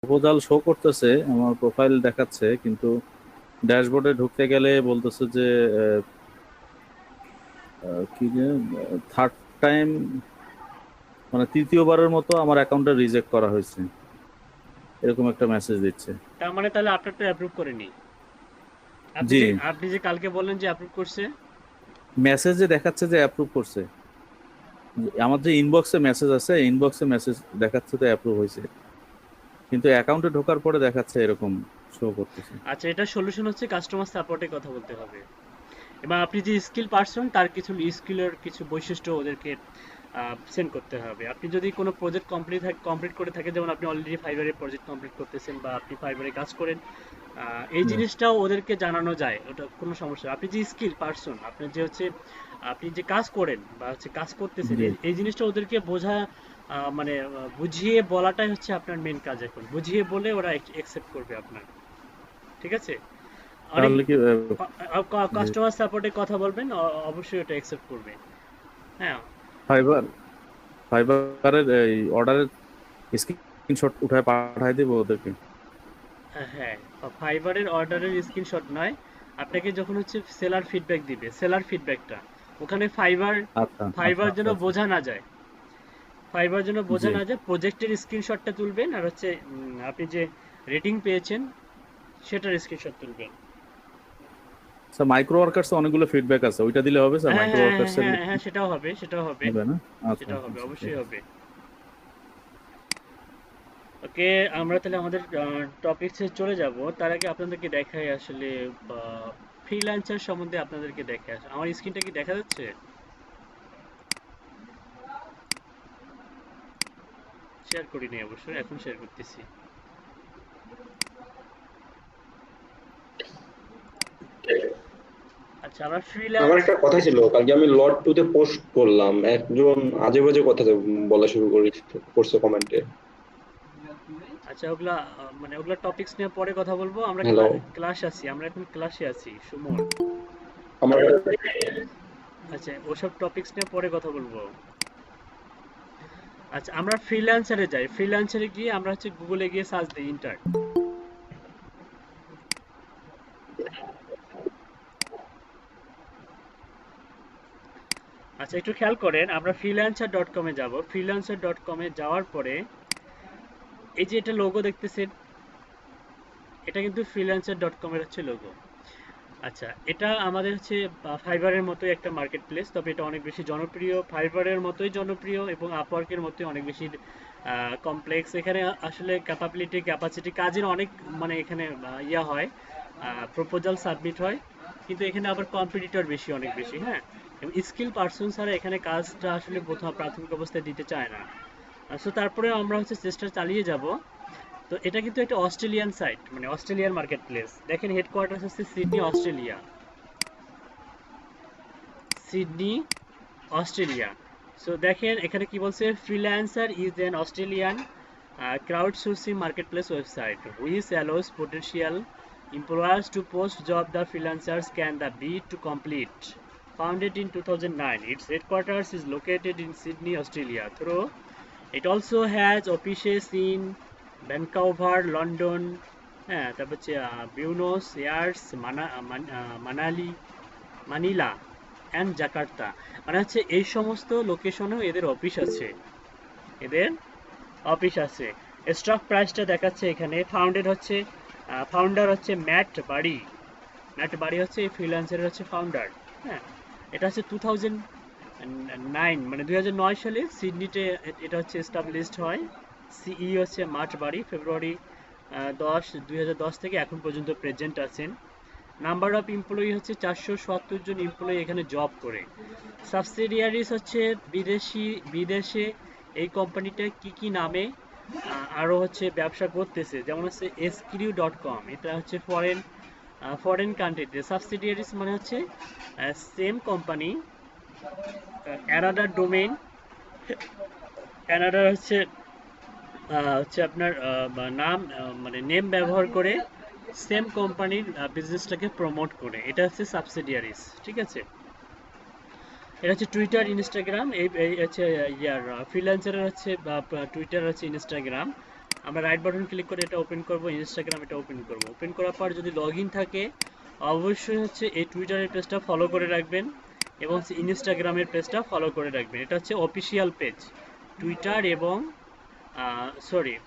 Proposal show করতেছে, আমার profile দেখাচ্ছে, কিন্তু ড্যাশবোর্ডে ঢুকতে গেলে বলতেছে যে কি যে থার্ড টাইম, মানে তৃতীয়বারের মতো আমার অ্যাকাউন্টটা রিজেক্ট করা হয়েছে, এরকম একটা মেসেজ দিচ্ছে। তার মানে তাহলে আপনারটা অ্যাপ্রুভ করেনি। জি, আপনি যে কালকে বললেন যে অ্যাপ্রুভ করছে। মেসেজে দেখাচ্ছে যে অ্যাপ্রুভ করছে। আমার যে ইনবক্সে মেসেজ আছে, ইনবক্সে মেসেজ দেখাচ্ছে তো অ্যাপ্রুভ হয়েছে, কিন্তু অ্যাকাউন্টে ঢোকার পরে দেখাচ্ছে এরকম শো করতেছে। আচ্ছা, এটা সলিউশন হচ্ছে কাস্টমার সাপোর্টে কথা বলতে হবে, এবং আপনি যে স্কিল পারসন তার কিছু স্কিলের কিছু বৈশিষ্ট্য ওদেরকে সেন্ড করতে হবে। আপনি যদি কোনো প্রজেক্ট কমপ্লিট করে থাকে, যেমন আপনি অলরেডি ফাইবারে প্রজেক্ট কমপ্লিট করতেছেন বা আপনি ফাইবারে কাজ করেন, এই হুম, জিনিসটাও ওদেরকে জানানো যায়, ওটা কোনো সমস্যা না। আপনি যে স্কিল পারসন, আপনি যে হচ্ছে আপনি যে কাজ করেন বা হচ্ছে কাজ করতেছেন, জি। এই জিনিসটা ওদেরকে বোঝা, মানে বুঝিয়ে বলাটাই হচ্ছে আপনার মেন কাজ। এখন বুঝিয়ে বলে ওরা অ্যাকসেপ্ট করবে আপনার, ঠিক আছে? অনেক তাহলে কি জি, কাস্টমার সাপোর্টে কথা বলবেন, অবশ্যই ওটা অ্যাকসেপ্ট করবে। হ্যাঁ, ফাইবার ফাইবারের এই অর্ডারের স্ক্রিনশট উঠায় পাঠাই দেবো ওদেরকে। হ্যাঁ, ফাইবারের অর্ডারের স্ক্রিনশট নয়, আপনাকে যখন হচ্ছে সেলার ফিডব্যাক দিবে, সেলার ফিডব্যাকটা ওখানে ফাইবার আচ্ছা আচ্ছা ফাইবার যেন আচ্ছা আচ্ছা। বোঝা না যায়, ফাইবার যেন বোঝা জি। না যায়, প্রজেক্টের স্ক্রিনশটটা তুলবেন, আর হচ্ছে আপনি যে রেটিং পেয়েছেন সেটার স্ক্রিনশট তুলবেন। স্যার মাইক্রো ওয়ার্কার্স অনেকগুলো ফিডব্যাক আছে, ওইটা দিলে হবে স্যার? হ্যাঁ মাইক্রো হ্যাঁ হ্যাঁ ওয়ার্কার্স এর হ্যাঁ হ্যাঁ, সেটাও হবে, সেটাও হবে, হবে না? আচ্ছা সেটাও হবে, আচ্ছা, ঠিক অবশ্যই আছে। হবে। ওকে, আমরা তাহলে আমাদের টপিকসে চলে যাব। তার আগে আপনাদেরকে দেখাই আসলে ফ্রিল্যান্সার সম্বন্ধে আপনাদেরকে দেখে আসে। আমার স্ক্রিনটা কি দেখা যাচ্ছে? শেয়ার করিনি অবশ্যই, এখন শেয়ার করতেছি। আচ্ছা, আমরা আমার ফ্রিল্যান্স। একটা কথা ছিল, কালকে আমি লট টু তে পোস্ট করলাম, একজন আজে বাজে কথা বলা শুরু করছে কমেন্টে। আচ্ছা, ওগুলা মানে ওগুলা টপিকস নিয়ে পরে কথা বলবো। আমরা হ্যালো, ক্লাস আছি, আমরা এখন ক্লাসে আছি, সুমন। আমার আচ্ছা, ওসব টপিকস নিয়ে পরে কথা বলবো। আচ্ছা, আমরা ফ্রিল্যান্সারে যাই। ফ্রিল্যান্সারে গিয়ে আমরা হচ্ছে গুগলে গিয়ে সার্চ দিই ইন্টার্ন। আচ্ছা, একটু খেয়াল করেন, আমরা ফ্রিল্যান্সার ডট কমে যাব। ফ্রিল্যান্সার ডট কমে যাওয়ার পরে এই যে এটা লোগো দেখতেছেন, এটা কিন্তু ফ্রিল্যান্সার ডট কমের হচ্ছে লোগো। আচ্ছা, এটা আমাদের হচ্ছে ফাইবারের মতোই একটা মার্কেট প্লেস, তবে এটা অনেক বেশি জনপ্রিয়, ফাইবারের মতোই জনপ্রিয় এবং আপওয়ার্কের মতোই অনেক বেশি কমপ্লেক্স। এখানে আসলে ক্যাপাসিটি কাজের অনেক, মানে এখানে ইয়া হয়, প্রপোজাল সাবমিট হয়, কিন্তু এখানে আবার কম্পিটিটর বেশি, অনেক বেশি। হ্যাঁ, এবং স্কিল পার্সন ছাড়া এখানে কাজটা আসলে প্রথম প্রাথমিক অবস্থায় দিতে চায় না। সো তারপরে আমরা হচ্ছে চেষ্টা চালিয়ে যাব। তো এটা কিন্তু একটা অস্ট্রেলিয়ান সাইট, মানে অস্ট্রেলিয়ান মার্কেট প্লেস। দেখেন, হেডকোয়ার্টার হচ্ছে Sydney, Australia. Sydney, Australia. So দেখেন এখানে কি বলছে, freelancer is an Australian crowdsourcing marketplace website which allows potential employers to post job the freelancers can the bid to complete. Founded in 2009, its headquarters is located in Sydney, Australia. Through it also has offices in Vancouver, London, হ্যাঁ, তারপর হচ্ছে Buenos Aires, Manali, Manila and Jakarta. মানে হচ্ছে এই সমস্ত লোকেশনেও এদের office আছে, এদের অফিস আছে। স্টক প্রাইসটা দেখাচ্ছে এখানে। ফাউন্ডার হচ্ছে ম্যাট বাড়ি হচ্ছে এই ফ্রিল্যান্সারের হচ্ছে ফাউন্ডার। হ্যাঁ, এটা হচ্ছে 2009, মানে 2009 সালে সিডনিতে এটা হচ্ছে এস্টাবলিশড হয়। সিই হচ্ছে মার্চ বাড়ি, ফেব্রুয়ারি 2010 থেকে এখন পর্যন্ত প্রেজেন্ট আছেন। নাম্বার অফ এমপ্লয়ি হচ্ছে 470 জন এমপ্লয়ি এখানে জব করে। সাবসিডিয়ারিজ হচ্ছে বিদেশে এই কোম্পানিটা কি কি নামে আরও হচ্ছে ব্যবসা করতেছে, যেমন হচ্ছে SQ.com, এটা হচ্ছে ফরেন কান্ট্রিতে। সাবসিডিয়ারিজ মানে হচ্ছে same company, another domain, another হচ্ছে আপনার নাম, মানে নেম ব্যবহার করে সেম কোম্পানির বিজনেসটাকে প্রমোট করে, এটা হচ্ছে সাবসিডিয়ারিজ, ঠিক আছে? এটা হচ্ছে টুইটার, ইনস্টাগ্রাম, এই হচ্ছে ইয়ার ফ্রিল্যান্সারের হচ্ছে টুইটার, হচ্ছে ইনস্টাগ্রাম। আমরা রাইট বাটন ক্লিক করে এটা ওপেন করব, ইনস্টাগ্রাম এটা ওপেন করব। ওপেন করার পর যদি লগ ইন থাকে অবশ্যই হচ্ছে এই টুইটারের পেজটা ফলো করে রাখবেন এবং ইনস্টাগ্রামের পেজটা ফলো করে রাখবেন। এটা হচ্ছে অফিসিয়াল পেজ টুইটার এবং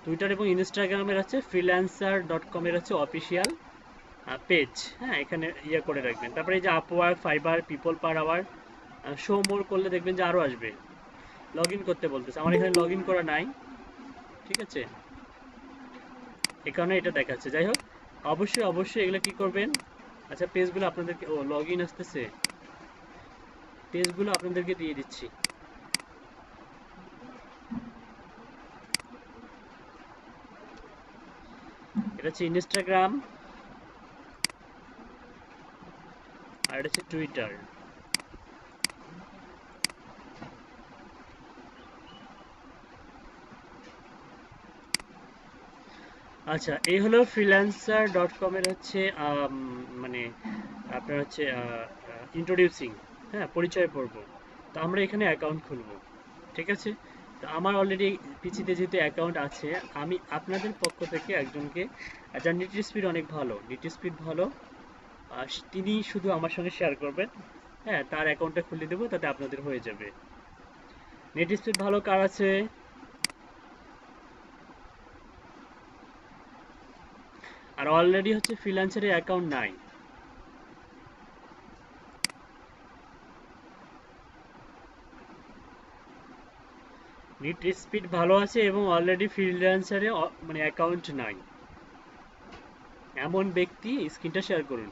টুইটার এবং ইনস্টাগ্রামের হচ্ছে freelancer.com এর হচ্ছে অফিসিয়াল পেজ। হ্যাঁ, এখানে ইয়ে করে রাখবেন। তারপরে এই যে Upwork, Fiverr, people per hour, show more করলে দেখবেন যে আরও আসবে। লগ ইন করতে বলতেছে, আমার এখানে লগ ইন করা নাই, ঠিক আছে, এই কারণে এটা দেখাচ্ছে। যাই হোক, অবশ্যই অবশ্যই এগুলো কি করবেন। আচ্ছা, পেজগুলো আপনাদেরকে লগ ইন আসতেছে, পেজগুলো আপনাদেরকে দিয়ে দিচ্ছি। এটা হচ্ছে ইনস্টাগ্রাম আর এটা হচ্ছে টুইটার। আচ্ছা, এই হলো freelancer.com এর হচ্ছে মানে আপনার হচ্ছে ইন্ট্রোডিউসিং, হ্যাঁ, পরিচয় পর্ব। তো আমরা এখানে অ্যাকাউন্ট খুলবো, ঠিক আছে। তো আমার অলরেডি পিসিতে যেহেতু অ্যাকাউন্ট আছে, আমি আপনাদের পক্ষ থেকে একজনকে, যার নেট স্পিড অনেক ভালো, নেট স্পিড ভালো, তিনি শুধু আমার সঙ্গে শেয়ার করবেন, হ্যাঁ, তার অ্যাকাউন্টটা খুলে দেবো, তাতে আপনাদের হয়ে যাবে। নেট স্পিড ভালো কার আছে? আর অলরেডি হচ্ছে ফ্রিল্যান্সারের অ্যাকাউন্ট নাই। নেট স্পিড ভালো আছে এবং অলরেডি ফ্রিল্যান্সারে মানে অ্যাকাউন্ট নাই এমন ব্যক্তি স্ক্রিনটা শেয়ার করুন।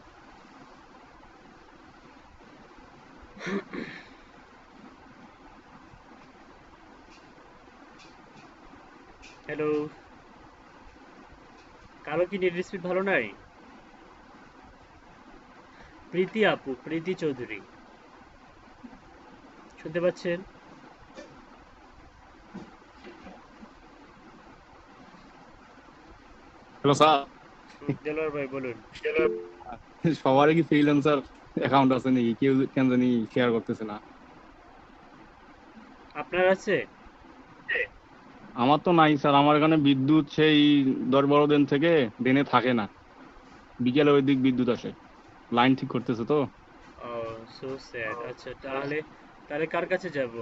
হ্যালো, কারো কি নেট স্পিড ভালো নাই? প্রীতি আপু, প্রীতি চৌধুরী, শুনতে পাচ্ছেন? হ্যালো স্যার, দেলোয়ার ভাই বলুন। সবারই কি ফ্রিল্যান্সার অ্যাকাউন্ট আছে নাকি? কেউ কেন জানি শেয়ার করতেছে না। আপনার আছে? আমার তো নাই স্যার, আমার এখানে বিদ্যুৎ সেই 10-12 দিন থেকে দিনে থাকে না, বিকেলে ওই দিক বিদ্যুৎ আসে, লাইন ঠিক করতেছে তো। ও, সো স্যাড। আচ্ছা, তাহলে তাহলে কার কাছে যাব?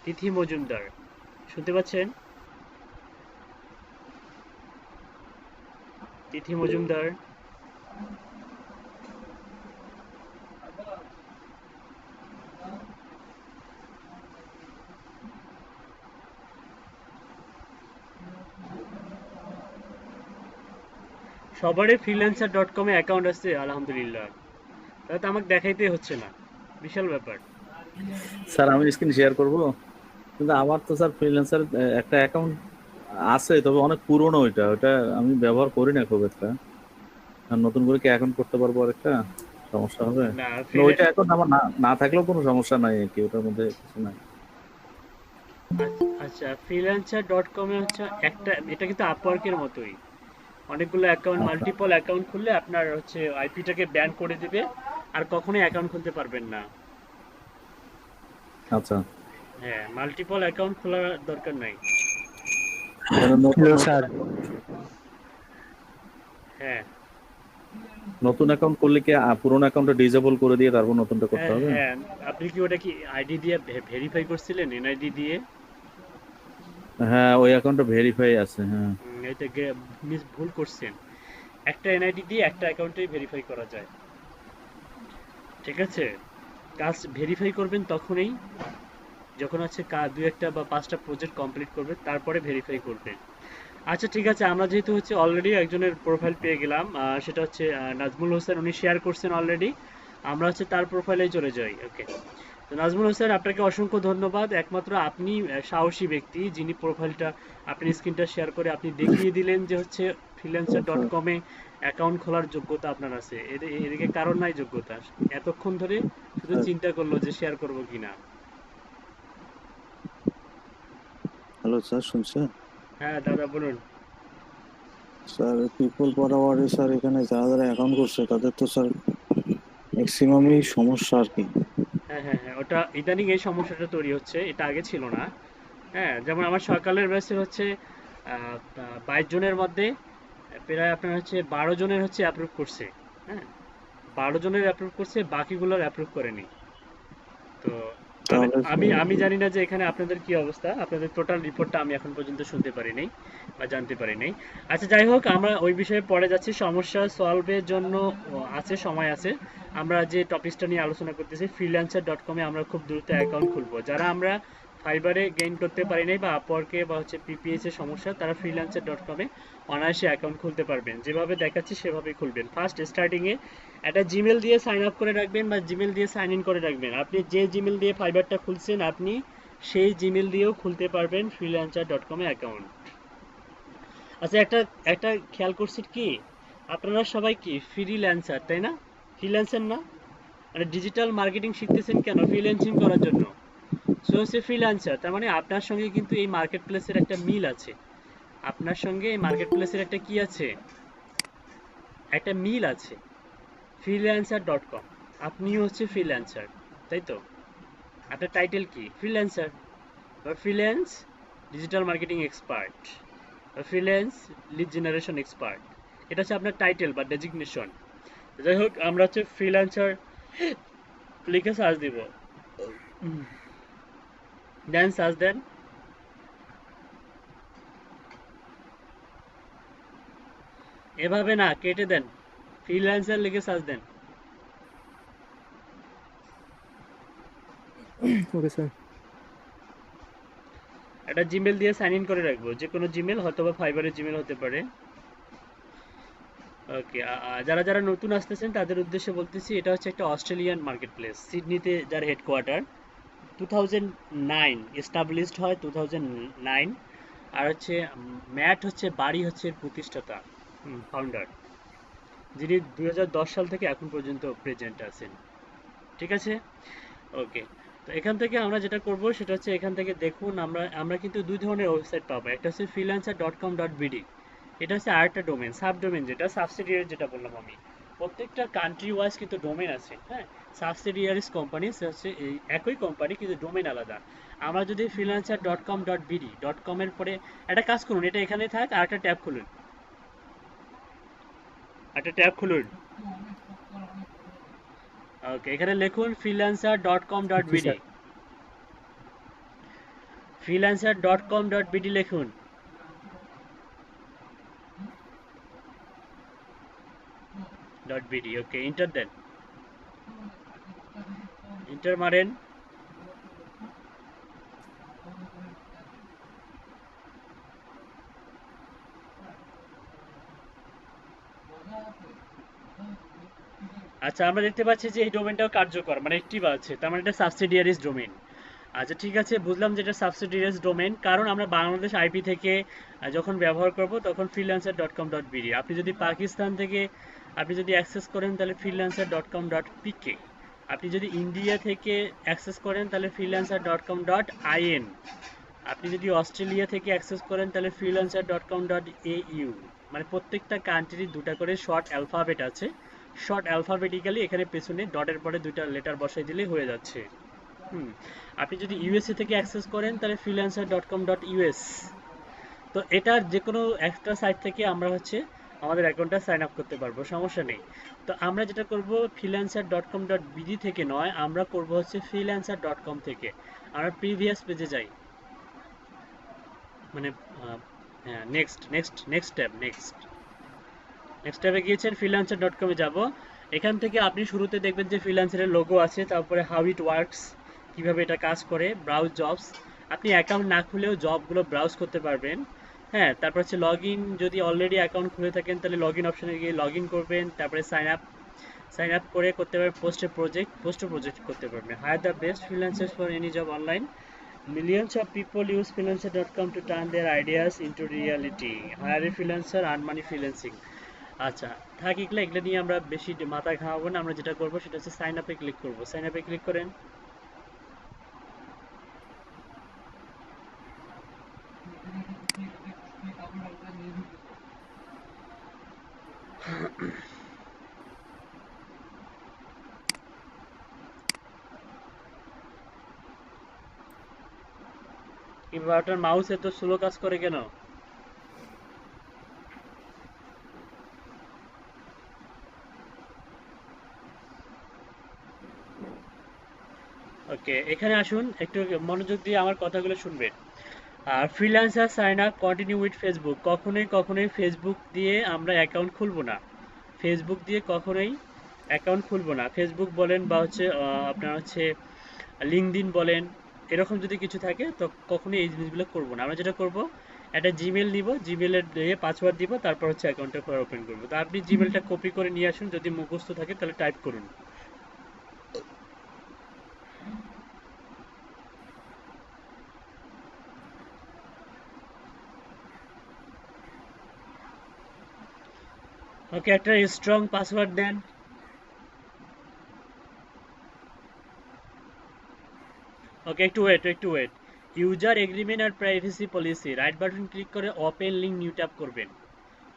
তিথি মজুমদার, শুনতে পাচ্ছেন? তিথি মজুমদার, সবারই freelancer.com এ অ্যাকাউন্ট আছে আলহামদুলিল্লাহ, তাহলে তো আমাকে দেখাইতে হচ্ছে না, বিশাল ব্যাপার। স্যার আমি স্ক্রিন শেয়ার করব, কিন্তু আমার তো স্যার ফ্রিল্যান্সার একটা অ্যাকাউন্ট আছে, তবে অনেক পুরনো। ওইটা ওটা আমি ব্যবহার করি না খুব একটা। আর নতুন করে কি অ্যাকাউন্ট করতে পারবো আরেকটা? সমস্যা হবে? না, না, ওইটা অ্যাকাউন্ট আমার না না থাকলেও কোনো সমস্যা নাই আর কি, ওটার মধ্যে কিছু নাই। আচ্ছা, freelancer.com এ হচ্ছে একটা, এটা কিন্তু আপওয়ার্কের মতোই, অনেকগুলো অ্যাকাউন্ট, আচ্ছা মাল্টিপল অ্যাকাউন্ট খুললে আপনার হচ্ছে আইপিটাকে ব্যান করে দিবে, আর কখনোই অ্যাকাউন্ট খুলতে পারবেন না। আচ্ছা। হ্যাঁ, মাল্টিপল অ্যাকাউন্ট খোলার দরকার নাই। তাহলে হ্যালো স্যার, হ্যাঁ নতুন অ্যাকাউন্ট করলে কি পুরোনো অ্যাকাউন্টটা ডিসেবল করে দিয়ে তারপর নতুনটা করতে হ্যাঁ হবে? হ্যাঁ, আপনি কি ওটা কি আইডি দিয়ে ভেরিফাই করছিলেন, এনআইডি দিয়ে? হ্যাঁ, ওই অ্যাকাউন্টটা ভেরিফাই আছে। হ্যাঁ এটা ভুল করছেন, একটা এনআইডি দিয়ে একটা অ্যাকাউন্টেই ভেরিফাই করা যায়, ঠিক আছে। কাজ ভেরিফাই করবেন তখনই যখন হচ্ছে দুই একটা বা 5টা প্রজেক্ট কমপ্লিট করবে, তারপরে ভেরিফাই করবেন। আচ্ছা, ঠিক আছে, আমরা যেহেতু হচ্ছে অলরেডি একজনের প্রোফাইল পেয়ে গেলাম, সেটা হচ্ছে নাজমুল হোসেন, উনি শেয়ার করছেন অলরেডি, আমরা হচ্ছে তার প্রোফাইলেই চলে যাই। ওকে, তো নাজমুল হোসেন, আপনাকে অসংখ্য ধন্যবাদ। একমাত্র আপনি সাহসী ব্যক্তি, যিনি প্রোফাইলটা, আপনি স্ক্রিনটা শেয়ার করে আপনি দেখিয়ে দিলেন যে হচ্ছে freelancer.com এ অ্যাকাউন্ট খোলার যোগ্যতা আপনার আছে। এদিকে কারণ নাই যোগ্যতা, এতক্ষণ ধরে শুধু চিন্তা করলো যে শেয়ার করব কিনা। হ্যালো স্যার, শুনছেন? হ্যাঁ দাদা বলুন। স্যার পিপল পার আওয়ারে স্যার এখানে যারা যারা অ্যাকাউন্ট করছে তাদের তো স্যার ম্যাক্সিমামই সমস্যা আর কি। হ্যাঁ হ্যাঁ হ্যাঁ, ওটা ইদানিং এই সমস্যাটা তৈরি হচ্ছে, এটা আগে ছিল না। হ্যাঁ, যেমন আমার সকালের ব্যাচের হচ্ছে 22 জনের মধ্যে প্রায় আপনার হচ্ছে 12 জনের হচ্ছে অ্যাপ্রুভ করছে। হ্যাঁ, 12 জনের অ্যাপ্রুভ করছে, বাকিগুলোর অ্যাপ্রুভ করেনি। তো আমি তাহলে আমি আমি জানি না যে এখানে আপনাদের কি অবস্থা, আপনাদের টোটাল রিপোর্টটা আমি এখন পর্যন্ত শুনতে পারি নাই বা জানতে পারি নাই। আচ্ছা যাই হোক, আমরা ওই বিষয়ে পরে যাচ্ছি। সমস্যা সলভের জন্য আছে, সময় আছে। আমরা যে টপিকসটা নিয়ে আলোচনা করতেছি, freelancer.com-এ আমরা খুব দ্রুত অ্যাকাউন্ট খুলবো। যারা আমরা ফাইবারে গেইন করতে পারি নাই বা আপওয়ার্কে বা হচ্ছে পিপিএস এর সমস্যা, তারা freelancer.com-এ অনায়াসে অ্যাকাউন্ট খুলতে পারবেন। যেভাবে দেখাচ্ছি সেভাবেই খুলবেন। ফার্স্ট স্টার্টিংয়ে একটা জিমেল দিয়ে সাইন আপ করে রাখবেন বা জিমেল দিয়ে সাইন ইন করে রাখবেন। আপনি যে জিমেল দিয়ে ফাইবারটা খুলছেন, আপনি সেই জিমেল দিয়েও খুলতে পারবেন freelancer.com-এ অ্যাকাউন্ট। আচ্ছা, একটা একটা খেয়াল করছেন কি, আপনারা সবাই কি ফ্রিল্যান্সার, তাই না? ফ্রিল্যান্সার না? মানে ডিজিটাল মার্কেটিং শিখতেছেন কেন? ফ্রিল্যান্সিং করার জন্য। সো হচ্ছে ফ্রিল্যান্সার, তার মানে আপনার সঙ্গে কিন্তু এই মার্কেট প্লেসের একটা মিল আছে। আপনার সঙ্গে এই মার্কেট প্লেসের একটা কি আছে? একটা মিল আছে। freelancer.com, আপনিও হচ্ছে ফ্রিল্যান্সার, তাই তো? আপনার টাইটেল কি? ফ্রিল্যান্সার বা ফ্রিল্যান্স ডিজিটাল মার্কেটিং এক্সপার্ট বা ফ্রিল্যান্স লিড জেনারেশন এক্সপার্ট। এটা হচ্ছে আপনার টাইটেল বা ডেজিগনেশন। যাই হোক, আমরা হচ্ছে ফ্রিল্যান্সার লিখে সার্চ দিব, দেন সার্চ দেন। এভাবে না, কেটে দেন, ফ্রিল্যান্সার লিখে সার্চ দেন। Okay sir. একটা জিমেল দিয়ে সাইন ইন করে রাখবো, যে কোনো জিমেল, হয়তো বা ফাইবারের জিমেল হতে পারে। ওকে, যারা যারা নতুন আসতেছেন তাদের উদ্দেশ্যে বলতেছি, এটা হচ্ছে একটা অস্ট্রেলিয়ান মার্কেট প্লেস, সিডনিতে যার হেডকোয়ার্টার। 2009 এস্টাবলিশড হয়, 2009। আর হচ্ছে ম্যাট হচ্ছে বাড়ি হচ্ছে এর প্রতিষ্ঠাতা, ফাউন্ডার, যিনি 2010 সাল থেকে এখন পর্যন্ত প্রেজেন্ট আছেন। ঠিক আছে, ওকে। তো এখান থেকে আমরা যেটা করব সেটা হচ্ছে, এখান থেকে দেখুন, আমরা আমরা কিন্তু দুই ধরনের ওয়েবসাইট পাবো। একটা হচ্ছে freelancer.com.bd, এটা হচ্ছে আরেকটা ডোমেন, সাব ডোমেন, যেটা সাবসিডিয়ারি, যেটা বললাম আমি। প্রত্যেকটা কান্ট্রি ওয়াইজ কিন্তু ডোমেন আছে, হ্যাঁ। সাবসিডিয়ারিস কোম্পানি হচ্ছে এই একই কোম্পানি, কিন্তু ডোমেন আলাদা। আমরা যদি freelancer.com.bd ডট কম এর পরে একটা কাজ করুন, এটা এখানে থাক, আর একটা ট্যাব খুলুন, একটা ট্যাব খুলুন। ওকে, এখানে লিখুন জি freelancer.com.bd, স্যার। freelancer.com.bd লিখুন। .bd, ওকে, এন্টার দেন, এন্টার মারেন। আচ্ছা, আমরা দেখতে পাচ্ছি যে এই ডোমেনটাও কার্যকর, মানে অ্যাক্টিভ আছে, তার মানে এটা সাবসিডিয়ারিজ ডোমেন। আচ্ছা ঠিক আছে, বুঝলাম যে এটা সাবসিডিয়ারিজ ডোমেন, কারণ আমরা বাংলাদেশ আইপি থেকে যখন ব্যবহার করব তখন freelancer.com.bd। আপনি যদি পাকিস্তান থেকে আপনি যদি অ্যাক্সেস করেন তাহলে freelancer.com.pk। আপনি যদি ইন্ডিয়া থেকে অ্যাক্সেস করেন তাহলে freelancer.com.in। আপনি যদি অস্ট্রেলিয়া থেকে অ্যাক্সেস করেন তাহলে freelancer.com.au। মানে প্রত্যেকটা কান্ট্রির দুটা করে শর্ট অ্যালফাবেট আছে। শর্ট অ্যালফাবেটিক্যালি এখানে পেছনে ডটের পরে দুইটা লেটার বসাই দিলেই হয়ে যাচ্ছে। হুম। আপনি যদি ইউএসএ থেকে অ্যাক্সেস করেন তাহলে freelancer.com.us। তো এটার যে কোনো একটা সাইট থেকে আমরা হচ্ছে আমাদের অ্যাকাউন্টটা সাইন আপ করতে পারবো, সমস্যা নেই। তো আমরা যেটা করব, freelancer.com.bd থেকে নয়, আমরা করব হচ্ছে freelancer.com থেকে। আমরা প্রিভিয়াস পেজে যাই, মানে হ্যাঁ, next next next tab, next next ট্যাবে গিয়েছেন, freelancer.com-এ যাব। এখান থেকে আপনি শুরুতে দেখবেন যে ফ্রিল্যান্সারের লোগো আছে, তারপরে হাউ ইট ওয়ার্কস, কিভাবে এটা কাজ করে, ব্রাউজ জবস। আপনি অ্যাকাউন্ট না খুলেও জবগুলো ব্রাউজ করতে পারবেন। হ্যাঁ, তারপর হচ্ছে লগ ইন, যদি অলরেডি অ্যাকাউন্ট খুলে থাকেন তাহলে লগ ইন অপশনে গিয়ে লগ ইন করবেন। তারপরে সাইন আপ করে করতে পারবেন, পোস্টে প্রজেক্ট করতে পারবেন। Hire the best freelancers for any job online. Millions of people use freelancer.com to turn their ideas into reality. Hire a freelancer, earn money freelancing. আচ্ছা, থাক এগুলো, এগুলো নিয়ে আমরা বেশি মাথা ঘামাবো না। আমরা যেটা করবো সেটা হচ্ছে সাইন আপে ক্লিক করবো। সাইন আপে ক্লিক করেন। কিংবা আপনার মাউস এত স্লো কাজ করে কেন? ওকে, এখানে আসুন, একটু মনোযোগ দিয়ে আমার কথাগুলো শুনবেন। আর freelancer sign up continue with Facebook, কখনোই ফেসবুক দিয়ে আমরা অ্যাকাউন্ট খুলবো না। ফেসবুক দিয়ে কখনোই অ্যাকাউন্ট খুলবো না। ফেসবুক বলেন বা হচ্ছে আপনার হচ্ছে লিঙ্কডইন বলেন, এরকম যদি কিছু থাকে তো কখনোই এই জিনিসগুলো করবো না। আমরা যেটা করব, একটা জিমেল নিব, জিমেলের দিয়ে পাসওয়ার্ড দিব, তারপর হচ্ছে অ্যাকাউন্টটা ওপেন করবো। তো আপনি জিমেলটা কপি করে নিয়ে আসুন, যদি মুখস্থ থাকে তাহলে টাইপ করুন। ওকে, একটা স্ট্রং পাসওয়ার্ড দেন। ওকে, একটু ওয়েট। ইউজার এগ্রিমেন্ট আর privacy policy, right button click করে ওপেন লিঙ্ক নিউ ট্যাব করবেন।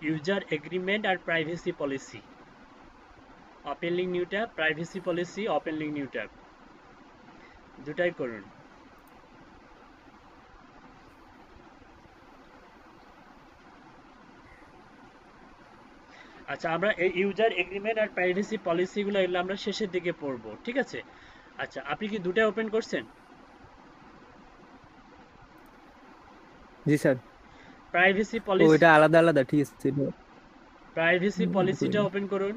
ইউজার এগ্রিমেন্ট আর privacy policy, open link new tab, privacy policy, open link new tab, দুটাই করুন। আচ্ছা, আমরা এই ইউজার এগ্রিমেন্ট আর প্রাইভেসি পলিসিগুলো এগুলো আমরা শেষের দিকে পড়বো, ঠিক আছে? আচ্ছা, আপনি কি দুটাই ওপেন করছেন? জি স্যার। প্রাইভেসি ও পলিসি, এটা আলাদা আলাদা, ঠিক আছে। প্রাইভেসি পলিসিটা করিনি। ওপেন করুন।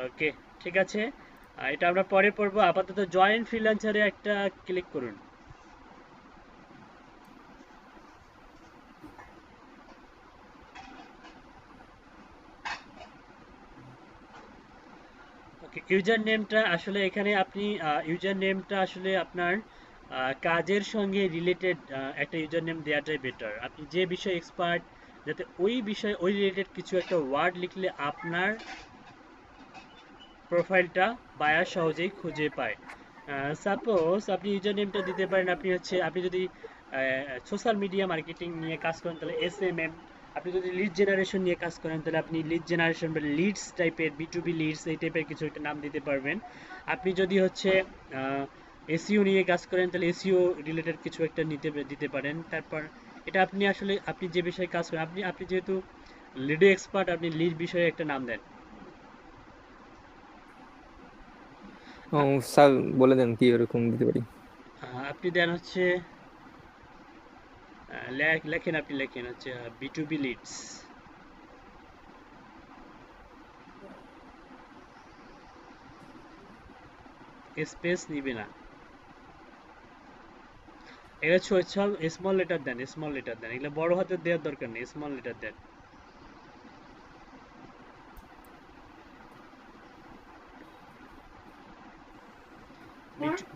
ওকে, ঠিক আছে। এটা আমরা পরে পড়বো। আপাতত জয়েন ফ্রিল্যান্সারে একটা ক্লিক করুন। ওকে, ইউজার নেমটা আসলে এখানে আপনি ইউজার নেমটা আসলে আপনার কাজের সঙ্গে রিলেটেড একটা ইউজার নেম দেওয়াটাই বেটার। আপনি যে বিষয়ে এক্সপার্ট, যাতে ওই বিষয়ে ওই রিলেটেড কিছু একটা ওয়ার্ড লিখলে আপনার প্রোফাইলটা বায়ার সহজেই খুঁজে পায়। সাপোজ আপনি ইউজার নেমটা দিতে পারেন, আপনি যদি সোশ্যাল মিডিয়া মার্কেটিং নিয়ে কাজ করেন তাহলে SMM, আপনি যদি লিড জেনারেশন নিয়ে কাজ করেন তাহলে আপনি লিড জেনারেশন বা লিডস টাইপের, B2B লিডস এই টাইপের কিছু একটা নাম দিতে পারবেন। আপনি যদি হচ্ছে SEO নিয়ে কাজ করেন তাহলে SEO রিলেটেড কিছু একটা দিতে পারেন। তারপর এটা আপনি যে বিষয়ে কাজ করেন, আপনি যেহেতু লিডে এক্সপার্ট, আপনি লিড বিষয়ে একটা নাম দেন। ও স্যার, বলে দেন কি এরকম দিতে পারি। আপনি দেন হচ্ছে আপনি লেখেন হচ্ছে B2B লিডস, স্পেস নিবে না। এগুলো সব স্মল লেটার দেন, এগুলো বড় হাতের দেওয়ার দরকার নেই, স্মল লেটার দেন।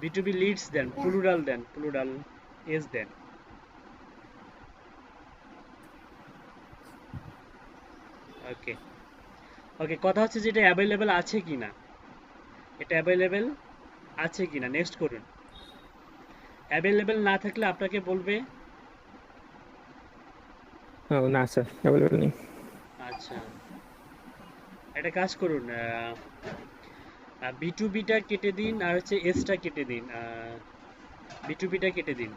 B2B লিডস দেন, প্লুরাল এস দেন। ওকে, কথা হচ্ছে যে এটা অ্যাভেলেবেল আছে কিনা, নেক্সট করুন। অ্যাভেলেবেল না থাকলে আপনাকে বলবে। ও না স্যার, অ্যাভেলেবল নেই। আচ্ছা, একটা কাজ করুন, B2Bটা কেটে দিন আর হচ্ছে এসটা কেটে দিন। B2Bটা কেটে দিন।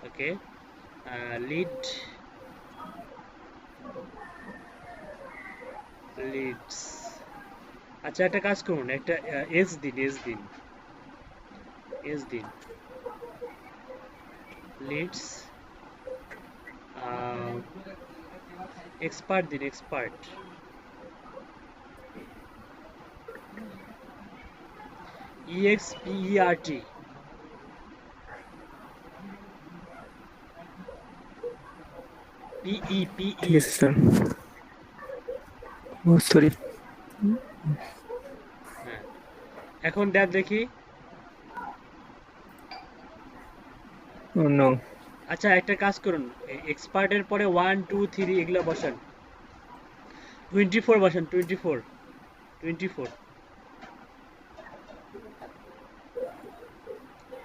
ওকে, লিডস। আচ্ছা, একটা কাজ করুন, একটা এস দিন লিডস, এক্সপার্ট দিন, EXPERT। ঠিক আছে স্যার। ও সরি। হ্যাঁ, এখন দেখ দেখি। ও নো। আচ্ছা, একটা কাজ করুন, এক্সপার্টের পরে 1 2 3 এগুলো বসান, 24 বসান, 24।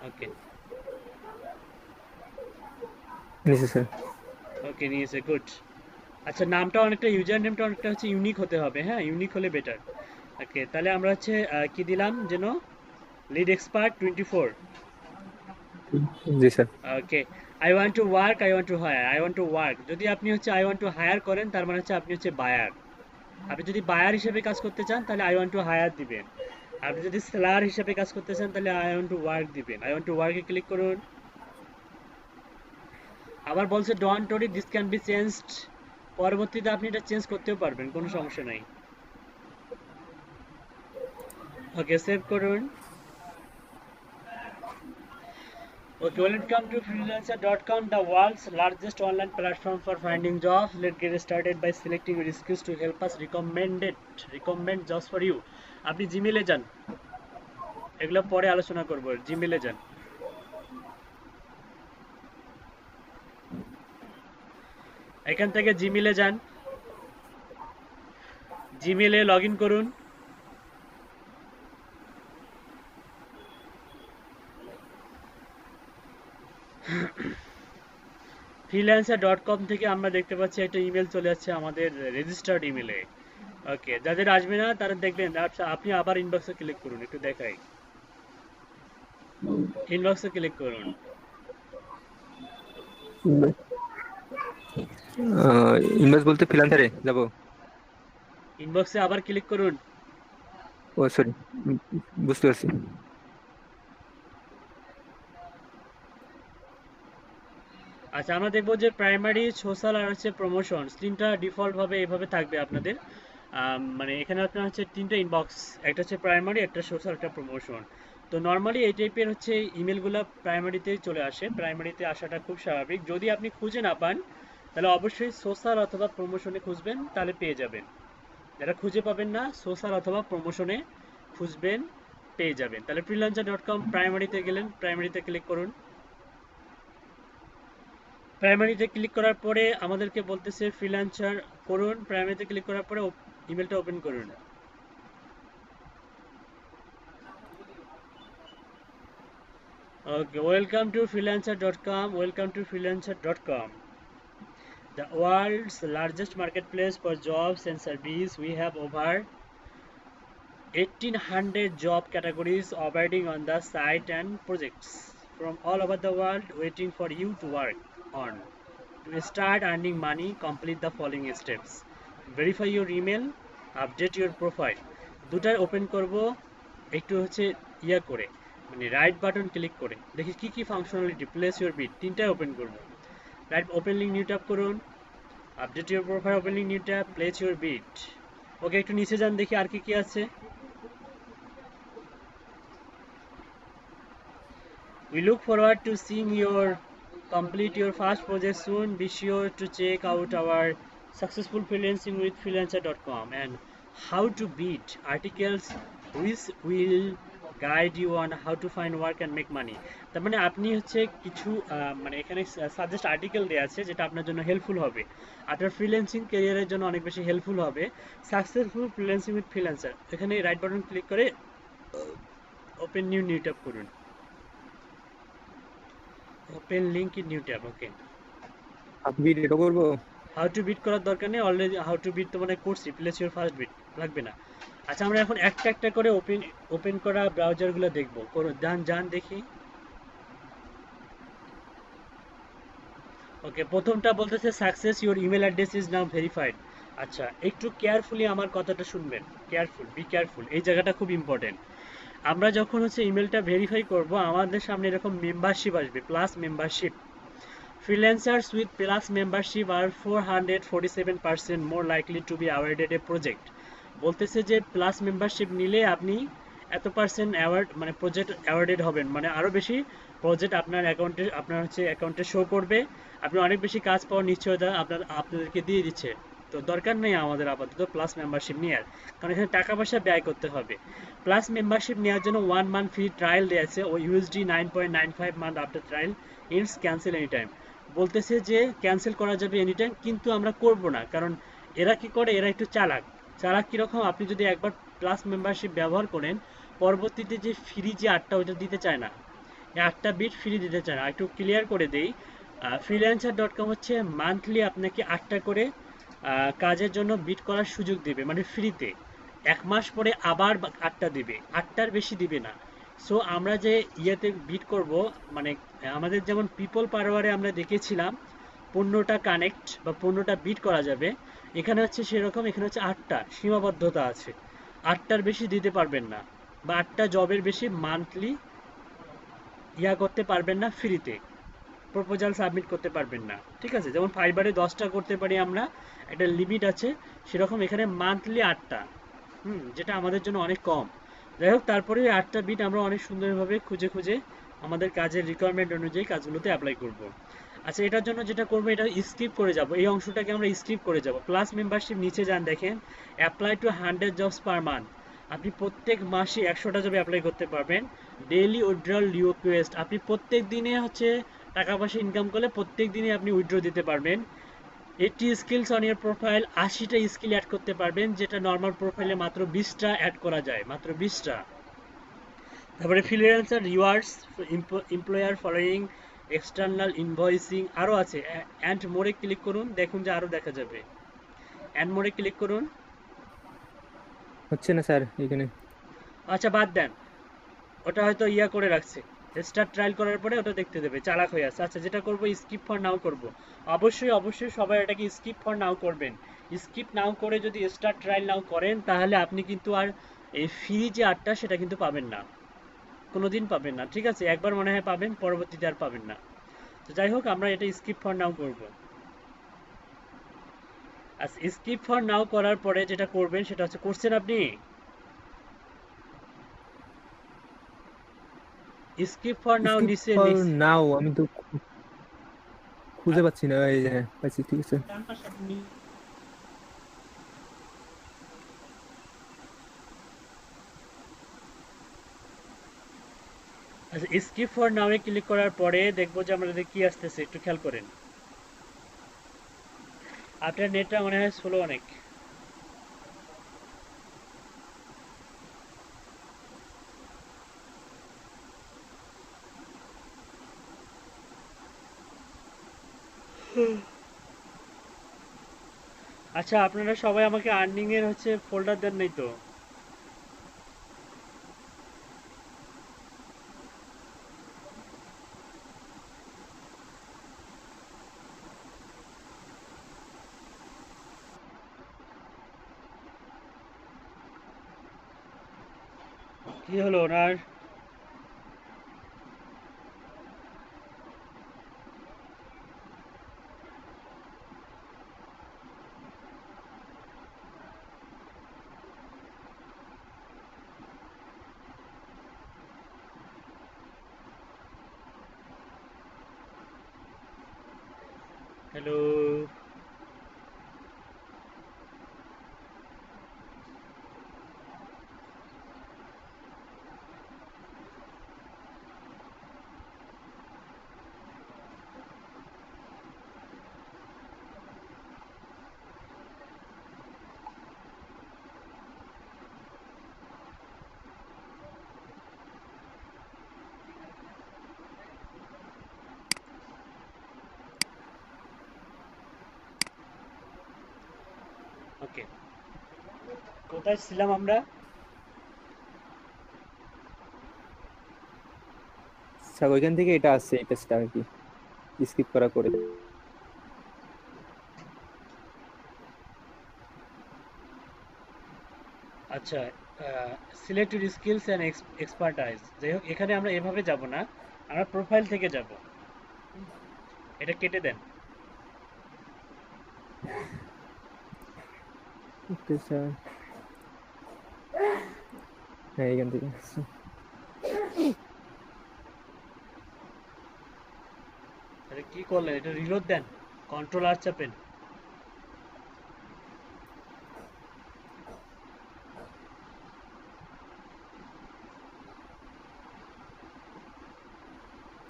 ওকে, নিচে স্যার। ওকে, নিয়েছে, গুড। আচ্ছা, ইউজার নেমটা অনেকটা হচ্ছে ইউনিক হতে হবে, হ্যাঁ, ইউনিক হলে বেটার। ওকে, তাহলে আমরা হচ্ছে কি দিলাম যেন, লিড এক্সপার্ট 24। জি sir. Okay, I want to work, I want to hire, I want to work. যদি আপনি হচ্ছে আই ওয়ান্ট টু হায়ার করেন, তার মানে হচ্ছে আপনি হচ্ছে বায়ার। আপনি যদি বায়ার হিসেবে কাজ করতে চান তাহলে আই ওয়ান্ট টু হায়ার দিবেন। আপনি যদি সেলার হিসেবে কাজ করতে চান তাহলে আই ওয়ান্ট টু ওয়ার্ক দিবেন। আই ওয়ান্ট টু ওয়ার্কে ক্লিক করুন। আবার বলছে don't worry, this can be changed. পরবর্তীতে আপনি এটা চেঞ্জ করতেও পারবেন, কোনো সমস্যা নাই। ওকে, সেভ করুন। Okay, welcome to freelancer.com, the world's largest online platform for finding jobs. Let's get started by selecting your skills to help us recommend jobs for you. আপনি জিমেলে যান, এগুলো পরে আলোচনা করব। জিমেলে যান, এখান থেকে জিমেলে যান, জিমেলে লগ ইন করুন। freelancer.com থেকে আমরা দেখতে পাচ্ছি একটা ইমেল চলে আসছে আমাদের রেজিস্টার্ড ইমেলে। ওকে, যাদের আসবে না তারা দেখবেন। আচ্ছা, আপনি আবার ইনবক্সে ক্লিক করুন, একটু দেখাই। ইনবক্সে ক্লিক করুন। ইনভয়েস বলতে ফ্রিল্যান্সারে যাব। ইনবক্সে আবার ক্লিক করুন। ও সরি, বুঝতে পারছি। আচ্ছা, আমরা দেখবো যে প্রাইমারি, সোশ্যাল আর হচ্ছে প্রমোশন, তিনটা ডিফল্ট ভাবে এইভাবে থাকবে আপনাদের। মানে এখানে আপনার হচ্ছে তিনটা ইনবক্স, একটা হচ্ছে প্রাইমারি, একটা সোশ্যাল, একটা প্রমোশন। তো নর্মালি এই টাইপের হচ্ছে ইমেলগুলো প্রাইমারিতেই চলে আসে। প্রাইমারিতে আসাটা খুব স্বাভাবিক। যদি আপনি খুঁজে না পান তাহলে অবশ্যই সোশ্যাল অথবা প্রমোশনে খুঁজবেন, তাহলে পেয়ে যাবেন। যারা খুঁজে পাবেন না, সোশ্যাল অথবা প্রমোশনে খুঁজবেন, পেয়ে যাবেন। তাহলে freelancer.com প্রাইমারিতে গেলেন, প্রাইমারিতে ক্লিক করুন। প্রাইমারিতে ক্লিক করার পরে আমাদেরকে বলতেছে ফ্রিল্যান্সার করুন। প্রাইমারিতে ক্লিক করার পরে ইমেলটা ওপেন করুন। Okay, welcome to freelancer.com, welcome to freelancer.com, the world's largest marketplace for jobs and service. We have over 1800 job categories operating on the site and projects from all over the world waiting for you to work on. To start earning money, complete the following steps. Verify your email, update your profile. দুটাই open করব একটু হচ্ছে ইয়া করে, মানে right button click করে। দেখি কি কি ফাংশনালিটি, প্লেস ইউর বিট, তিনটাই ওপেন করব। Right, open link new tab করুন, update your profile, open link new tab, place your bid. Okay, একটু নিচে যান, দেখি আর কি কি আছে। We look forward to seeing your complete your first project soon. Be sure to check out our successful freelancing with freelancer.com and how to beat articles which will guide you on how to find work and make money. তার মানে আপনি হচ্ছে কিছু মানে এখানে suggest article দেওয়া আছে যেটা আপনার জন্য হেল্পফুল হবে, আপনার ফ্রিল্যান্সিং ক্যারিয়ারের জন্য অনেক বেশি হেল্পফুল হবে। সাকসেসফুল ফ্রিল্যান্সিং উইথ ফ্রিল্যান্সার, এখানে রাইট বাটন ক্লিক করে ওপেন নিউ ট্যাব করুন। Open link in new tab. Okay, bit এটা করবো। হাউ টু বিট করার দরকার নেই, অলরেডি হাউ টু বিট তো মানে করছি, প্লেস ইউর ফার্স্ট বিট লাগবে না। আচ্ছা, আমরা এখন একটা একটা করে ওপেন করা ব্রাউজারগুলো দেখবো। যান দেখি। ওকে, প্রথমটা বলতেছে success, your email address is now verified. আচ্ছা, একটু কেয়ারফুলি আমার কথাটা শুনবেন, কেয়ারফুল, বি কেয়ারফুল, এই জায়গাটা খুব ইম্পর্টেন্ট। আমরা যখন হচ্ছে ইমেলটা ভেরিফাই করব, আমাদের সামনে এরকম মেম্বারশিপ আসবে, plus membership. Freelancers with plus membership are 447% more likely to be awarded a project. বলতেছে যে প্লাস মেম্বারশিপ নিলে আপনি এত পার্সেন্ট অ্যাওয়ার্ড মানে প্রজেক্ট অ্যাওয়ার্ডেড হবেন, মানে আরও বেশি প্রজেক্ট আপনার অ্যাকাউন্টে আপনার হচ্ছে অ্যাকাউন্টে শো করবে। আপনি অনেক বেশি কাজ পাওয়ার নিশ্চয়তা আপনাদেরকে দিয়ে দিচ্ছে। তো দরকার নেই আমাদের আপাতত প্লাস মেম্বারশিপ নেওয়ার, কারণ এখানে টাকা পয়সা ব্যয় করতে হবে। প্লাস মেম্বারশিপ নেওয়ার জন্য 1 month ফ্রি ট্রায়াল দেওয়া আছে, ও USD 9.95 month after trial it's cancel any time. বলতেছে যে ক্যান্সেল করা যাবে এনি টাইম, কিন্তু আমরা করব না, কারণ এরা কি করে, এরা একটু চালাক। কীরকম, আপনি যদি একবার প্লাস মেম্বারশিপ ব্যবহার করেন, পরবর্তীতে যে ফ্রি যে 8টা ওইটা দিতে চায় না, এই 8টা বিট ফ্রি দিতে চায় না। একটু ক্লিয়ার করে দেই, freelancer.com হচ্ছে মান্থলি আপনাকে 8টা করে কাজের জন্য বিট করার সুযোগ দেবে, মানে ফ্রিতে। 1 মাস পরে আবার 8টা দিবে, 8টার বেশি দিবে না। সো আমরা যে ইয়েতে বিট করব, মানে আমাদের যেমন পিপল পার আওয়ারে আমরা দেখেছিলাম 15টা কানেক্ট বা 15টা বিট করা যাবে, এখানে হচ্ছে সেরকম, এখানে হচ্ছে 8টা সীমাবদ্ধতা আছে। 8টার বেশি দিতে পারবেন না, বা 8টা জবের বেশি মান্থলি করতে পারবেন না ফ্রিতে, প্রপোজাল সাবমিট করতে পারবেন না। ঠিক আছে, যেমন ফাইবারে 10টা করতে পারি আমরা, একটা লিমিট আছে, সেরকম এখানে মান্থলি 8টা, যেটা আমাদের জন্য অনেক কম। যাই হোক, তারপরে ওই 8টা বিট আমরা অনেক সুন্দরভাবে খুঁজে খুঁজে আমাদের কাজের রিকোয়ারমেন্ট অনুযায়ী কাজগুলোতে অ্যাপ্লাই করব। আচ্ছা, এটার জন্য যেটা করবো, এটা স্কিপ করে যাব, এই অংশটাকে আমরা স্কিপ করে যাব। প্লাস মেম্বারশিপ নিচে যান, দেখেন apply to 100 jobs per month. আপনি প্রত্যেক মাসে 100টা জবে অ্যাপ্লাই করতে পারবেন। ডেইলি উইথড্রল রিকোয়েস্ট, আপনি প্রত্যেক দিনে হচ্ছে টাকা পয়সা ইনকাম করলে প্রত্যেক দিনে আপনি উইথড্র দিতে পারবেন। 80 স্কিলস অন ইয়ার প্রোফাইল, 80টা স্কিল অ্যাড করতে পারবেন, যেটা নর্মাল প্রোফাইলে মাত্র 20টা অ্যাড করা যায়, মাত্র 20টা। তারপরে freelancer rewards, employer following, external invoicing, আরও আছে। অ্যান্ড মোরে ক্লিক করুন, দেখুন যে আরও দেখা যাবে। অ্যান্ড মোরে ক্লিক করুন। হচ্ছে না স্যার এখানে। আচ্ছা, বাদ দেন, ওটা হয়তো করে রাখছে। স্টার্ট ট্রায়াল করার পরে ওটা দেখতে দেবে, চালাক হয়ে আছে। আচ্ছা, যেটা করবো স্কিপ ফর নাও করব। অবশ্যই অবশ্যই সবাই এটাকে স্কিপ ফর নাও করবেন। স্কিপ নাও করে যদি স্টার্ট ট্রায়াল নাও করেন, তাহলে আপনি কিন্তু আর এই ফ্রি যে 8টা সেটা কিন্তু পাবেন না, কোনোদিন পাবেন না। ঠিক আছে, একবার মনে হয় পাবেন, পরবর্তীতে আর পাবেন না। তো যাই হোক, আমরা এটা স্কিপ ফর নাও করব। আর স্কিপ ফর নাও করার পরে যেটা করবেন সেটা হচ্ছে, করছেন আপনি স্কিপ ফর নাও স্কিপ নিচে ফর নিচে নাও আমি তো খুঁজে পাচ্ছি না। এই যে হ্যাঁ, পাইছি, ঠিক আছে। আচ্ছা, skip for now A click করার পরে দেখবো যে আমাদের কি আসতেছে, একটু খেয়াল করেন। আপনার নেটটা মনে হয় স্লো অনেক। আচ্ছা, আপনারা সবাই আমাকে আর্নিং এর হচ্ছে ফোল্ডার দেন নাই তো? কি হলো ওনার? হ্যালো? ওকে, কোথায় ছিলাম আমরা? স্যার ওইখান থেকে এটা আসছে, এই পেজটা আর কি, স্কিপ করা করে। আচ্ছা, select your skills and expertise. যাই হোক, এখানে আমরা এভাবে যাব না, আমরা প্রোফাইল থেকে যাব। এটা কেটে দেন। ওকে স্যার, হ্যাঁ এখান থেকে আসছে। এটা কি করলেন? এটা রিলোড দেন, কন্ট্রোল আর চাপেন।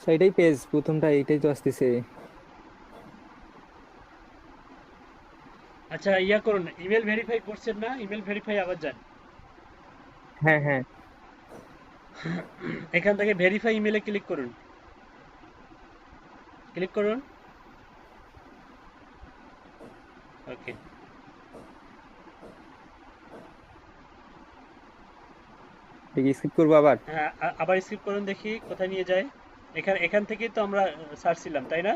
স্যার এটাই পেজ, প্রথমটা এইটাই তো আসতেছে। আচ্ছা, করুন, ইমেল ভেরিফাই করছেন না? ইমেল ভেরিফাই আবার যান। হ্যাঁ হ্যাঁ, এখান থেকে ভেরিফাই ইমেলে ক্লিক করুন, ক্লিক করুন। ওকে, স্কিপ করবো আবার? হ্যাঁ, আবার স্কিপ করুন দেখি কোথায় নিয়ে যায়। এখান থেকেই তো আমরা ছাড়ছিলাম, তাই না?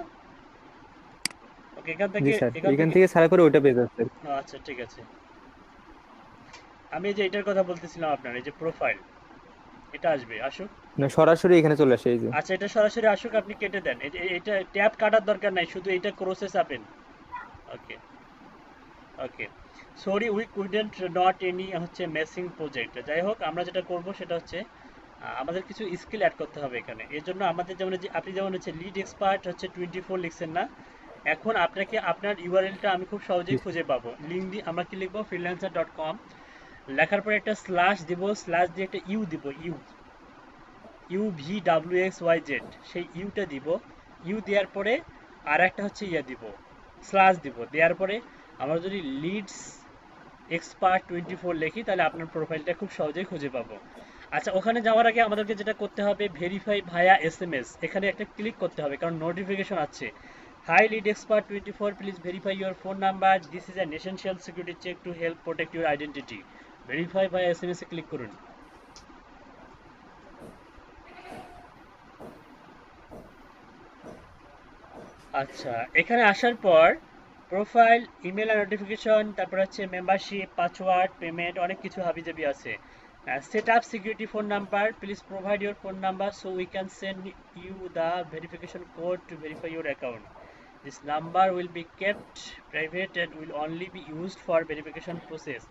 ওকে, জি স্যার, এখান এখান থেকে। থেকে ছাড়া করে ওইটা পেয়ে যাচ্ছে। আচ্ছা, ঠিক আছে। আমি এই যে এটার কথা বলতেছিলাম আপনার, এই যে প্রোফাইল, এটা আসবে, আসুক। না, সরাসরি এখানে চলে আসে এই যে। আচ্ছা, এটা সরাসরি আসুক, আপনি কেটে দেন। এটা ট্যাব কাটার দরকার নাই, শুধু এটা ক্রসে চাপেন। Okay, okay. Sorry we couldn't not any হচ্ছে মেসিং প্রজেক্ট। যাই হোক, আমরা যেটা করব সেটা হচ্ছে আমাদের কিছু স্কিল অ্যাড করতে হবে এখানে। এর জন্য আমাদের যেমন যে আপনি যেমন হচ্ছে লিড এক্সপার্ট হচ্ছে 24 লিখছেন না, এখন আপনাকে আপনার ইউআরএলটা আমি খুব জি সহজেই খুঁজে পাবো। লিঙ্ক দিয়ে আমরা কি লিখবো, freelancer.com লেখার পরে একটা স্ল্যাশ দিব, স্ল্যাশ দিয়ে একটা ইউ দিব, UVWXYZ, সেই ইউটা দিব। ইউ দেওয়ার পরে আর একটা হচ্ছে ইয়া দিব, স্ল্যাশ দিব। দেওয়ার পরে আমরা যদি লিডস এক্সপার্ট 24 লিখি, তাহলে আপনার প্রোফাইলটা খুব সহজেই খুঁজে পাবো। আচ্ছা, ওখানে যাওয়ার আগে আমাদেরকে যেটা করতে হবে, ভেরিফাই ভায়া SMS, এখানে একটা ক্লিক করতে হবে, কারণ নোটিফিকেশন আছে। Hi lead expert 24, please verify your phone number, this is an essential security check to help protect your identity. Verify via SMS এ ক্লিক করুন। আচ্ছা, এখানে আসার পর প্রোফাইল, ইমেল আর নোটিফিকেশন, তারপর হচ্ছে মেম্বারশিপ, পাসওয়ার্ড, পেমেন্ট, অনেক কিছু হাবিজাবি আছে। Set up security phone number, please provide your phone number so we can send you the verification code to verify your account. This number will be kept private and will only be used for verification process.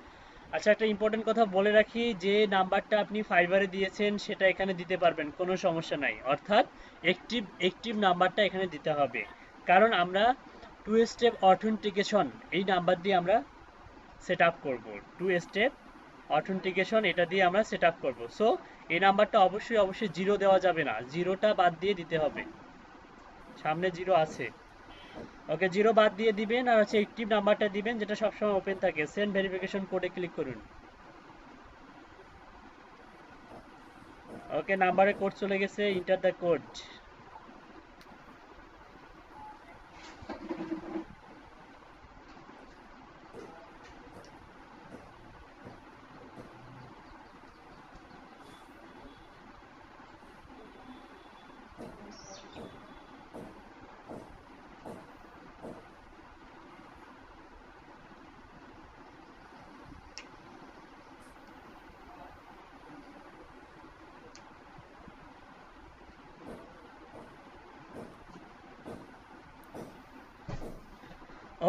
আচ্ছা, একটা important কথা বলে রাখি, যে নাম্বারটা আপনি ফাইবারে দিয়েছেন সেটা এখানে দিতে পারবেন, কোনো সমস্যা নাই। অর্থাৎ অ্যাক্টিভ নাম্বারটা এখানে দিতে হবে, কারণ আমরা টু স্টেপ অথেন্টিকেশন এই নাম্বার দিয়ে আমরা সেট আপ করবো। টু স্টেপ অথেন্টিকেশন এটা দিয়ে আমরা সেট আপ করবো। সো এই নাম্বারটা অবশ্যই জিরো দেওয়া যাবে না, জিরোটা বাদ দিয়ে দিতে হবে। সামনে জিরো আছে, ওকে, জিরো বাদ দিয়ে দিবেন। আর হচ্ছে অ্যাক্টিভ নাম্বারটা দিবেন, যেটা সবসময় ওপেন থাকে। সেন্ড ভেরিফিকেশন কোডে ক্লিক করুন। ওকে, নাম্বারে কোড চলে গেছে, enter the code.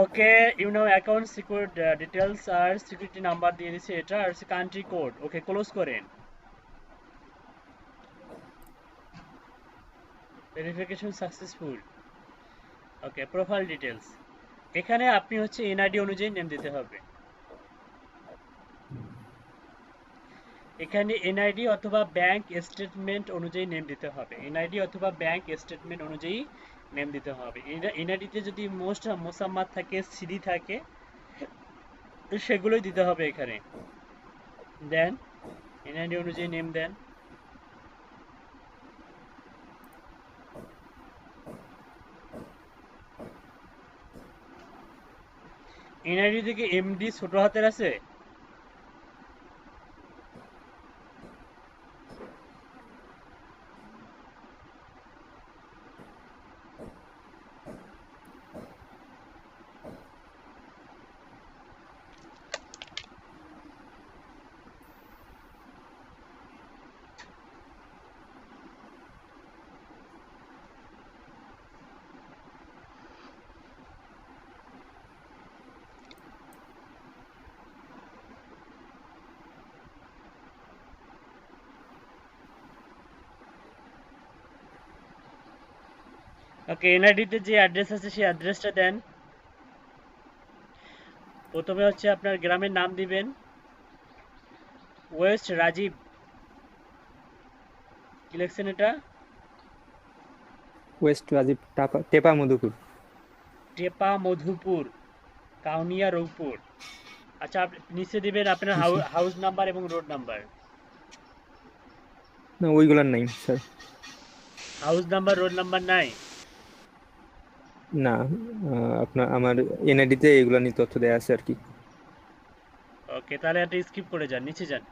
Okay, you know account secure details আর সিকিউরিটি নাম্বার দিয়ে দিচ্ছে এটা, আর হচ্ছে কান্ট্রি কোড। ওকে, ক্লোজ করেন। Verification successful. Okay, profile details, এখানে আপনি হচ্ছে এনআইডি অনুযায়ী নেম দিতে হবে। এখানে এনআইডি অথবা ব্যাংক স্টেটমেন্ট অনুযায়ী নেম দিতে হবে। এনআইডি অথবা ব্যাংক স্টেটমেন্ট অনুযায়ী নেম দিতে হবে। এনআইডিতে যদি মোসাম্মাদ থাকে, সিডি থাকে, সেগুলোই দিতে হবে এখানে। দেন এনআইডি অনুযায়ী নেম দেন। এনআইডি থেকে এমডি ছোট হাতের আছে? ওকে, এনআইডিতে যে অ্যাড্রেস আছে সেই অ্যাড্রেসটা দেন। প্রথমে হচ্ছে আপনার গ্রামের নাম দিবেন, ওয়েস্ট রাজীব, কি লিখছেন এটা? ওয়েস্ট রাজীব, টেপা মধুপুর। টেপা মধুপুর, কাউনিয়া রৌপুর। আচ্ছা, আপনি নিচে দিবেন আপনার জি স্যার। হাউস নাম্বার এবং রোড নাম্বার। না, ওইগুলার নাই sir. House number, road number নাই? না, আমার এনআইডিতে এগুলো নিয়ে তথ্য দেওয়া আছে আর কি। ওকে, তাহলে একটা স্কিপ করে যান, নিচে যান।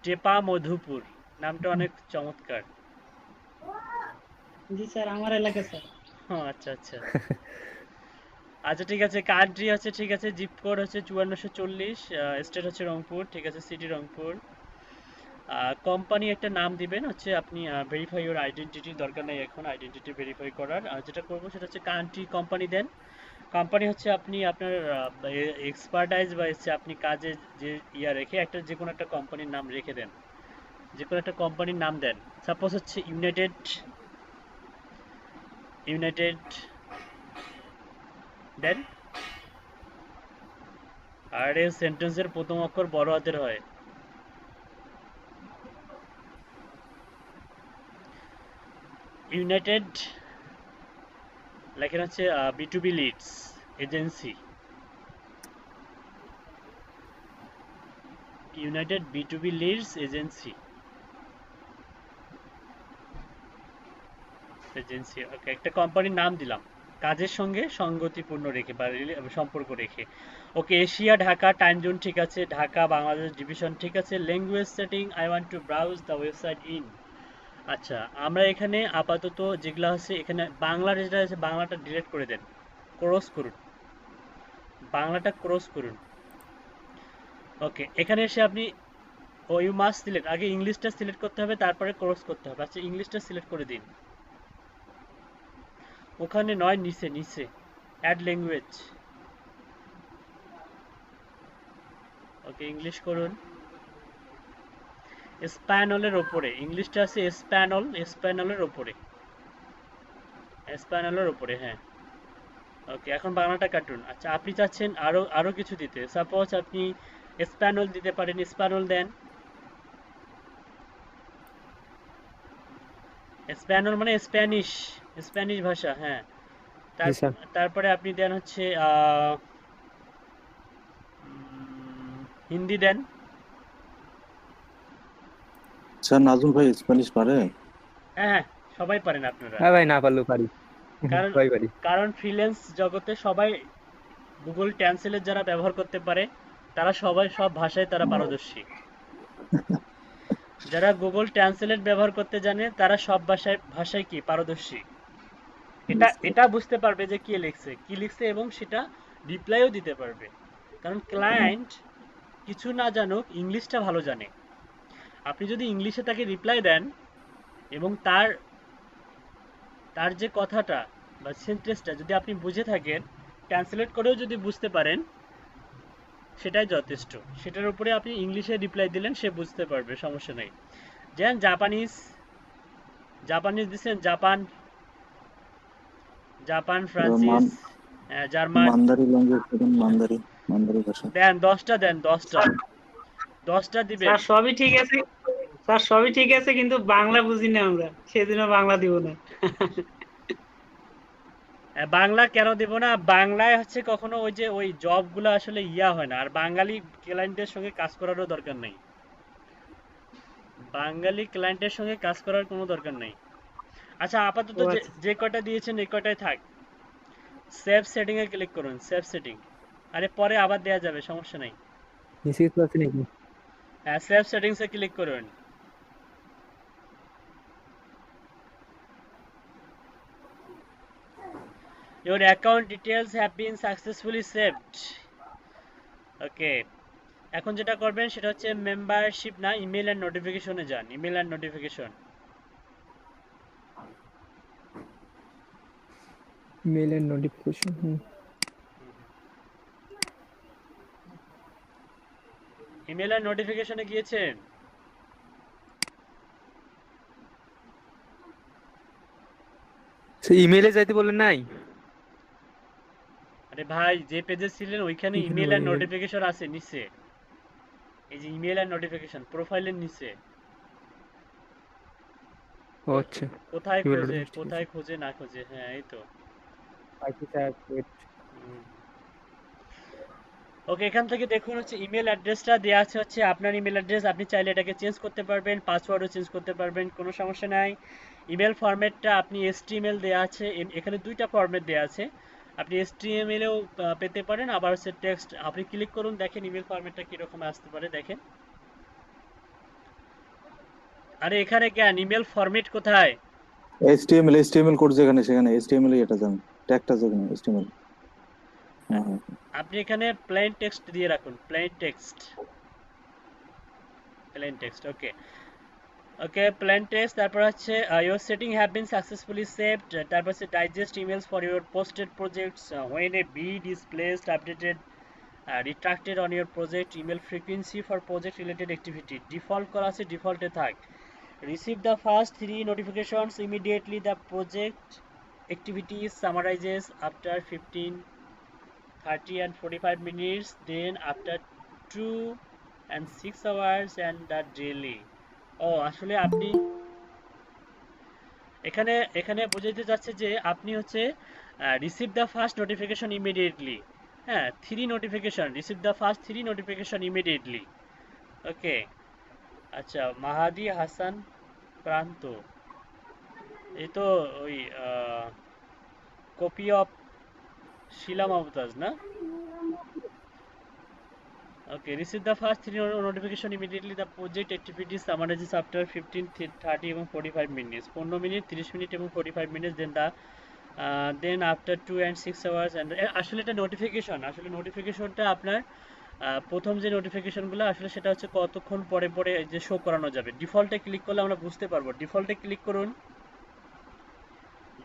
টেপা মধুপুর, নামটা অনেক চমৎকার। জি স্যার, আমার এলাকা স্যার। ও আচ্ছা আচ্ছা। আচ্ছা ঠিক আছে, কান্ট্রি হচ্ছে ঠিক আছে, জিপ কোড হচ্ছে 5440, স্টেট হচ্ছে রংপুর, ঠিক আছে, সিটি রংপুর। কোম্পানি একটা নাম দিবেন, হচ্ছে আপনি ভেরিফাই ইউর আইডেন্টিটি, দরকার নেই এখন আইডেন্টিটি ভেরিফাই করার। যেটা করবো সেটা হচ্ছে কান্ট্রি কোম্পানি দেন। কোম্পানি হচ্ছে আপনি আপনার এক্সপার্টাইজ বা হচ্ছে আপনি কাজে যে ইয়া রেখে একটা যে কোনো একটা কোম্পানির নাম রেখে দেন, যে কোনো একটা কোম্পানির নাম দেন। সাপোজ হচ্ছে ইউনাইটেড ইউনাইটেড দেন। আর এই সেন্টেন্সের প্রথম অক্ষর বড় হাতের হয়। ইউনাইটেড লেখেন হচ্ছে B2B leads agency, united B2B leads agency agency okay, একটা কোম্পানির নাম দিলাম কাজের সঙ্গে সঙ্গতিপূর্ণ রেখে বা সম্পর্ক রেখে। ওকে, এশিয়া ঢাকা, টাইম জোন ঠিক আছে, ঢাকা বাংলাদেশ ডিভিশন ঠিক আছে। Language setting, I want two browse the website in. আচ্ছা, আমরা এখানে আপাতত যেগুলো আছে এখানে বাংলা যেটা আছে বাংলাটা ডিলিট করে দেন, ক্রস করুন, বাংলাটা ক্রস করুন। ওকে, এখানে এসে আপনি ইউ মাস্ট সিলেক্ট, আগে ইংলিশটা সিলেক্ট করতে হবে তারপরে ক্রস করতে হবে। আচ্ছা, ইংলিশটা সিলেক্ট করে দিন, ওখানে নয়, নিচে নিচে অ্যাড ল্যাঙ্গুয়েজ। ওকে, ইংলিশ করুন, স্প্যানলের ওপরে ইংলিশটা আছে, স্প্যানলের ওপরে, স্প্যানলের ওপরে, হ্যাঁ। ওকে, এখন বাংলাটা কাটুন। আচ্ছা, আপনি চাচ্ছেন আরো আরো কিছু দিতে, সাপোজ আপনি স্প্যানল দিতে পারেন, স্প্যানল দেন। স্প্যানল মানে স্প্যানিশ, স্প্যানিশ ভাষা, হ্যাঁ। জি স্যার। তারপরে আপনি দেন হচ্ছে হিন্দি দেন। স্যার নাজমুল ভাই স্প্যানিশ পারে? হ্যাঁ হ্যাঁ, সবাই পারেন আপনারা, হ্যাঁ ভাই, না পারলেও পারি। কারণ সবাই পারি। কারণ ফ্রিল্যান্স জগতে সবাই গুগল ট্রান্সলেট যারা ব্যবহার করতে পারে তারা সবাই সব ভাষায় তারা পারদর্শী। যারা গুগল ট্রান্সলেট ব্যবহার করতে জানে তারা সব ভাষায় কি পারদর্শী। এটা বুঝতে পারবে যে কি লিখছে এবং সেটা রিপ্লাইও দিতে পারবে। কারণ ক্লায়েন্ট কিছু না জানুক, ইংলিশটা ভালো জানে। আপনি যদি ইংলিশে তাকে রিপ্লাই দেন এবং তার যে কথাটা বা সেন্টেন্সটা যদি আপনি বুঝে থাকেন, ট্রান্সলেট করেও যদি বুঝতে পারেন, সেটাই যথেষ্ট। সেটার উপরে আপনি ইংলিশে রিপ্লাই দিলেন, সে বুঝতে পারবে, সমস্যা নেই। যেন জাপানিজ দিচ্ছেন, জাপান, ফ্রান্সিস, জার্মান মান্দারি ল্যাঙ্গুয়েজ দেন, মান্দারি ভাষা দেন, 10টা দেন, 10টা দিবেন। স্যার সবই ঠিক আছে, স্যার সবই ঠিক আছে, কিন্তু বাংলা বুঝি না আমরা, সেজন্য বাংলা দিব না। বাংলা কেন দেব না? বাংলায় হচ্ছে কখনো ওই জবগুলো আসলে হয় না, আর বাঙালি ক্লায়েন্টের সঙ্গে কাজ করারও দরকার নেই, বাঙালি ক্লায়েন্টের সঙ্গে কাজ করার কোনো দরকার নেই। আচ্ছা, আপাতত যে কটা দিয়েছেন এই কটাই থাক। সেভ সেটিং এ ক্লিক করুন, সেভ সেটিং, আরে পরে আবার দেয়া যাবে, সমস্যা নেই। নিচে কিছু আছে নাকি? হ্যাঁ, সেভ সেটিংস এ ক্লিক করুন। Your account details have been successfully saved. ওকে, এখন যেটা করবেন সেটা হচ্ছে মেম্বারশিপ না, ইমেল এন্ড নোটিফিকেশনে যান, email and notification. Mail and notification. Email and নোটিফিকেশনে গিয়েছেন? সেই ইমেইলে যাইতে বললেন নাই? আরে ভাই, যে পেজে ছিলেন ওইখানে ইমেল এন্ড নোটিফিকেশন আছে নিচে, এই যে ইমেল এন্ড নোটিফিকেশন প্রোফাইলের নিচে। ও আচ্ছা, কোথায় খোঁজে না খোঁজে, হ্যাঁ এই তো। ওকে, এখান থেকে দেখুন হচ্ছে ইমেল অ্যাড্রেসটা দেওয়া আছে, হচ্ছে আপনার ইমেল অ্যাড্রেস। আপনি চাইলে এটাকে চেঞ্জ করতে পারবেন, পাসওয়ার্ডও চেঞ্জ করতে পারবেন, কোনো সমস্যা নাই। ইমেল ফরম্যাটটা আপনি HTML দেওয়া আছে, এখানে 2টা ফরম্যাট দেওয়া আছে, আপনি HTML-এও পেতে পারেন, আবার হচ্ছে টেক্সট। আপনি ক্লিক করুন, দেখেন ইমেল ফরম্যাটটা কীরকম আসতে পারে, দেখেন। আরে এখানে কেন ইমেল ফরম্যাট কোথায়? এইচটিএমএল কোড যেখানে সেখানে এইচটিএমএল এটা যান, ট্যাগটা যেখানে এইচটিএমএল। হ্যাঁ হ্যাঁ। আপনি এখানে প্লেন টেক্সট দিয়ে রাখুন, প্লেন টেক্সট, ওকে ওকে প্লেন টেক্সট। তারপর হচ্ছে your setting have been successfully saved, তারপর হচ্ছে digest emails for your posted projects, when a bid is placed, updated, retracted on your project, email frequency for project related activity default করা আছে, ডিফল্টে থাক। receive the first 3 notifications immediately, the project activity summarizes after 15, 30 and 45 minutes, then after 2 and 6 hours and the daily। ও আসলে আপনি এখানে এখানে বোঝাতে যাচ্ছে যে আপনি হচ্ছে receive the first notification immediately. হ্যাঁ, 3 notification, receive the first 3 notification immediately. Okay আচ্ছা, মাহাদি হাসান প্রান্ত, এই তো ওই কপি অফ শিলা মমতাজ না? Okay, receive the first 3 notification immediately, the project activity summarizes after 15, 30 এবং 45 minutes, 15 মিনিট, 30 মিনিট এবং 45 minutes, then after 2 and 6 hours and আসলে এটা নোটিফিকেশন, আসলে নোটিফিকেশনটা আপনার প্রথম যে নোটিফিকেশনগুলো আসলে সেটা হচ্ছে কতক্ষণ পরে পরে যে শো করানো যাবে। ডিফল্টে ক্লিক করলে আমরা বুঝতে পারবো। ডিফল্টে ক্লিক করুন,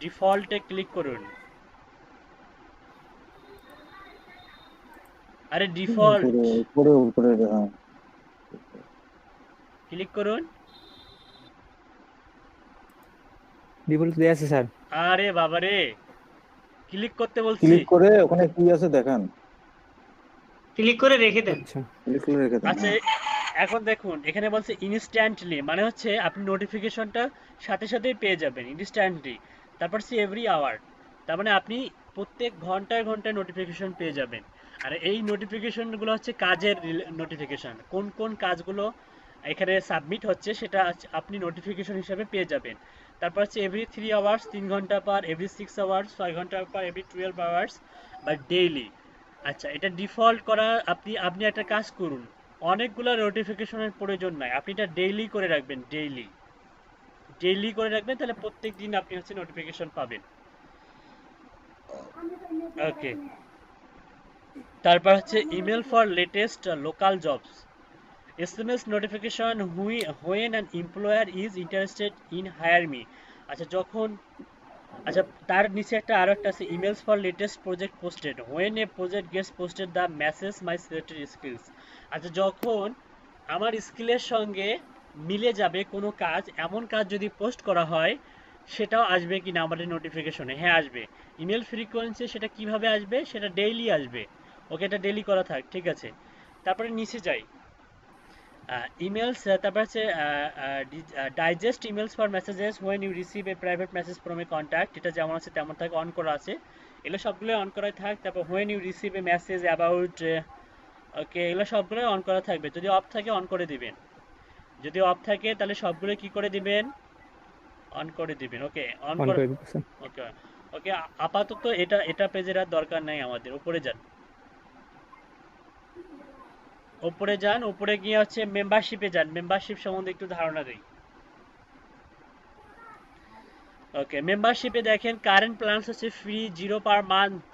ডিফল্টে ক্লিক করুন, আরে ডিফল্ট উপরে উপরে হ্যাঁ ক্লিক করুন। ডিফল্ট দেয়া আছে স্যার। আরে বাবারে, ক্লিক করতে বলছি। ক্লিক করে ওখানে কি আছে দেখান, ক্লিক করে রেখে দেন। আচ্ছা ক্লিক করে রেখে দেন। আচ্ছা এখন দেখুন এখানে বলছে ইনস্ট্যান্টলি, মানে হচ্ছে আপনি নোটিফিকেশনটা সাথে সাথেই পেয়ে যাবেন ইনস্ট্যান্টলি। তারপর সে এভরি আওয়ার, তার মানে আপনি প্রত্যেক ঘন্টায় ঘন্টায় নোটিফিকেশন পেয়ে যাবেন। আর এই নোটিফিকেশনগুলো হচ্ছে কাজের নোটিফিকেশন, কোন কোন কাজগুলো এখানে সাবমিট হচ্ছে সেটা আপনি নোটিফিকেশন হিসাবে পেয়ে যাবেন। তারপর হচ্ছে এভরি 3 আওয়ার্স, 3 ঘন্টা পর, এভরি 6 আওয়ার্স, 6 ঘন্টা পর, এভরি 12 আওয়ার্স বা ডেইলি। আচ্ছা, এটা ডিফল্ট করা, আপনি আপনি একটা কাজ করুন, অনেকগুলো নোটিফিকেশনের প্রয়োজন নাই, আপনি এটা ডেইলি করে রাখবেন, ডেইলি ডেইলি করে রাখবেন, তাহলে প্রত্যেক দিন আপনি হচ্ছে নোটিফিকেশন পাবেন। ওকে, তারপর হচ্ছে email for latest local jobs, SMS notification when an employer is interested in hire me. আচ্ছা যখন, আচ্ছা তার নিচে একটা আরো একটা আছে, emails for latest project posted, when a project gets posted the message my selected skills. আচ্ছা যখন আমার স্কিলের সঙ্গে মিলে যাবে কোনো কাজ, এমন কাজ যদি পোস্ট করা হয় সেটাও আসবে কিনা আমাদের নোটিফিকেশনে? হ্যাঁ আসবে। ইমেল ফ্রিকোয়েন্সি সেটা কিভাবে আসবে? সেটা ডেইলি আসবে। ওকে, এটা ডেইলি করা থাক, ঠিক আছে। তারপরে নিচে যাই, ইমেলস, তারপর হচ্ছে digest emails for messages when you receive a private message from a contact, এটা যেমন আছে তেমন থাকে, অন করা আছে, এগুলো সবগুলো অন করাই থাক। তারপর when you receive a message about, okay এগুলো সবগুলো অন করা থাকবে। যদি অফ থাকে অন করে দিবেন, যদি অফ থাকে তাহলে সবগুলো কি করে দিবেন? অন করে দিবেন। ওকে অন অন করে, করে দিতেছে। ওকে ওকে আপাতত এটা পেজের আর দরকার নাই আমাদের। উপরে যান, উপরে যান, উপরে গিয়ে হচ্ছে মেম্বারশিপে যান, মেম্বারশিপ সম্বন্ধে একটু ধারণা দেই। ওকে, মেম্বারশিপে দেখেন কারেন্ট প্ল্যানস হচ্ছে free 0 per month,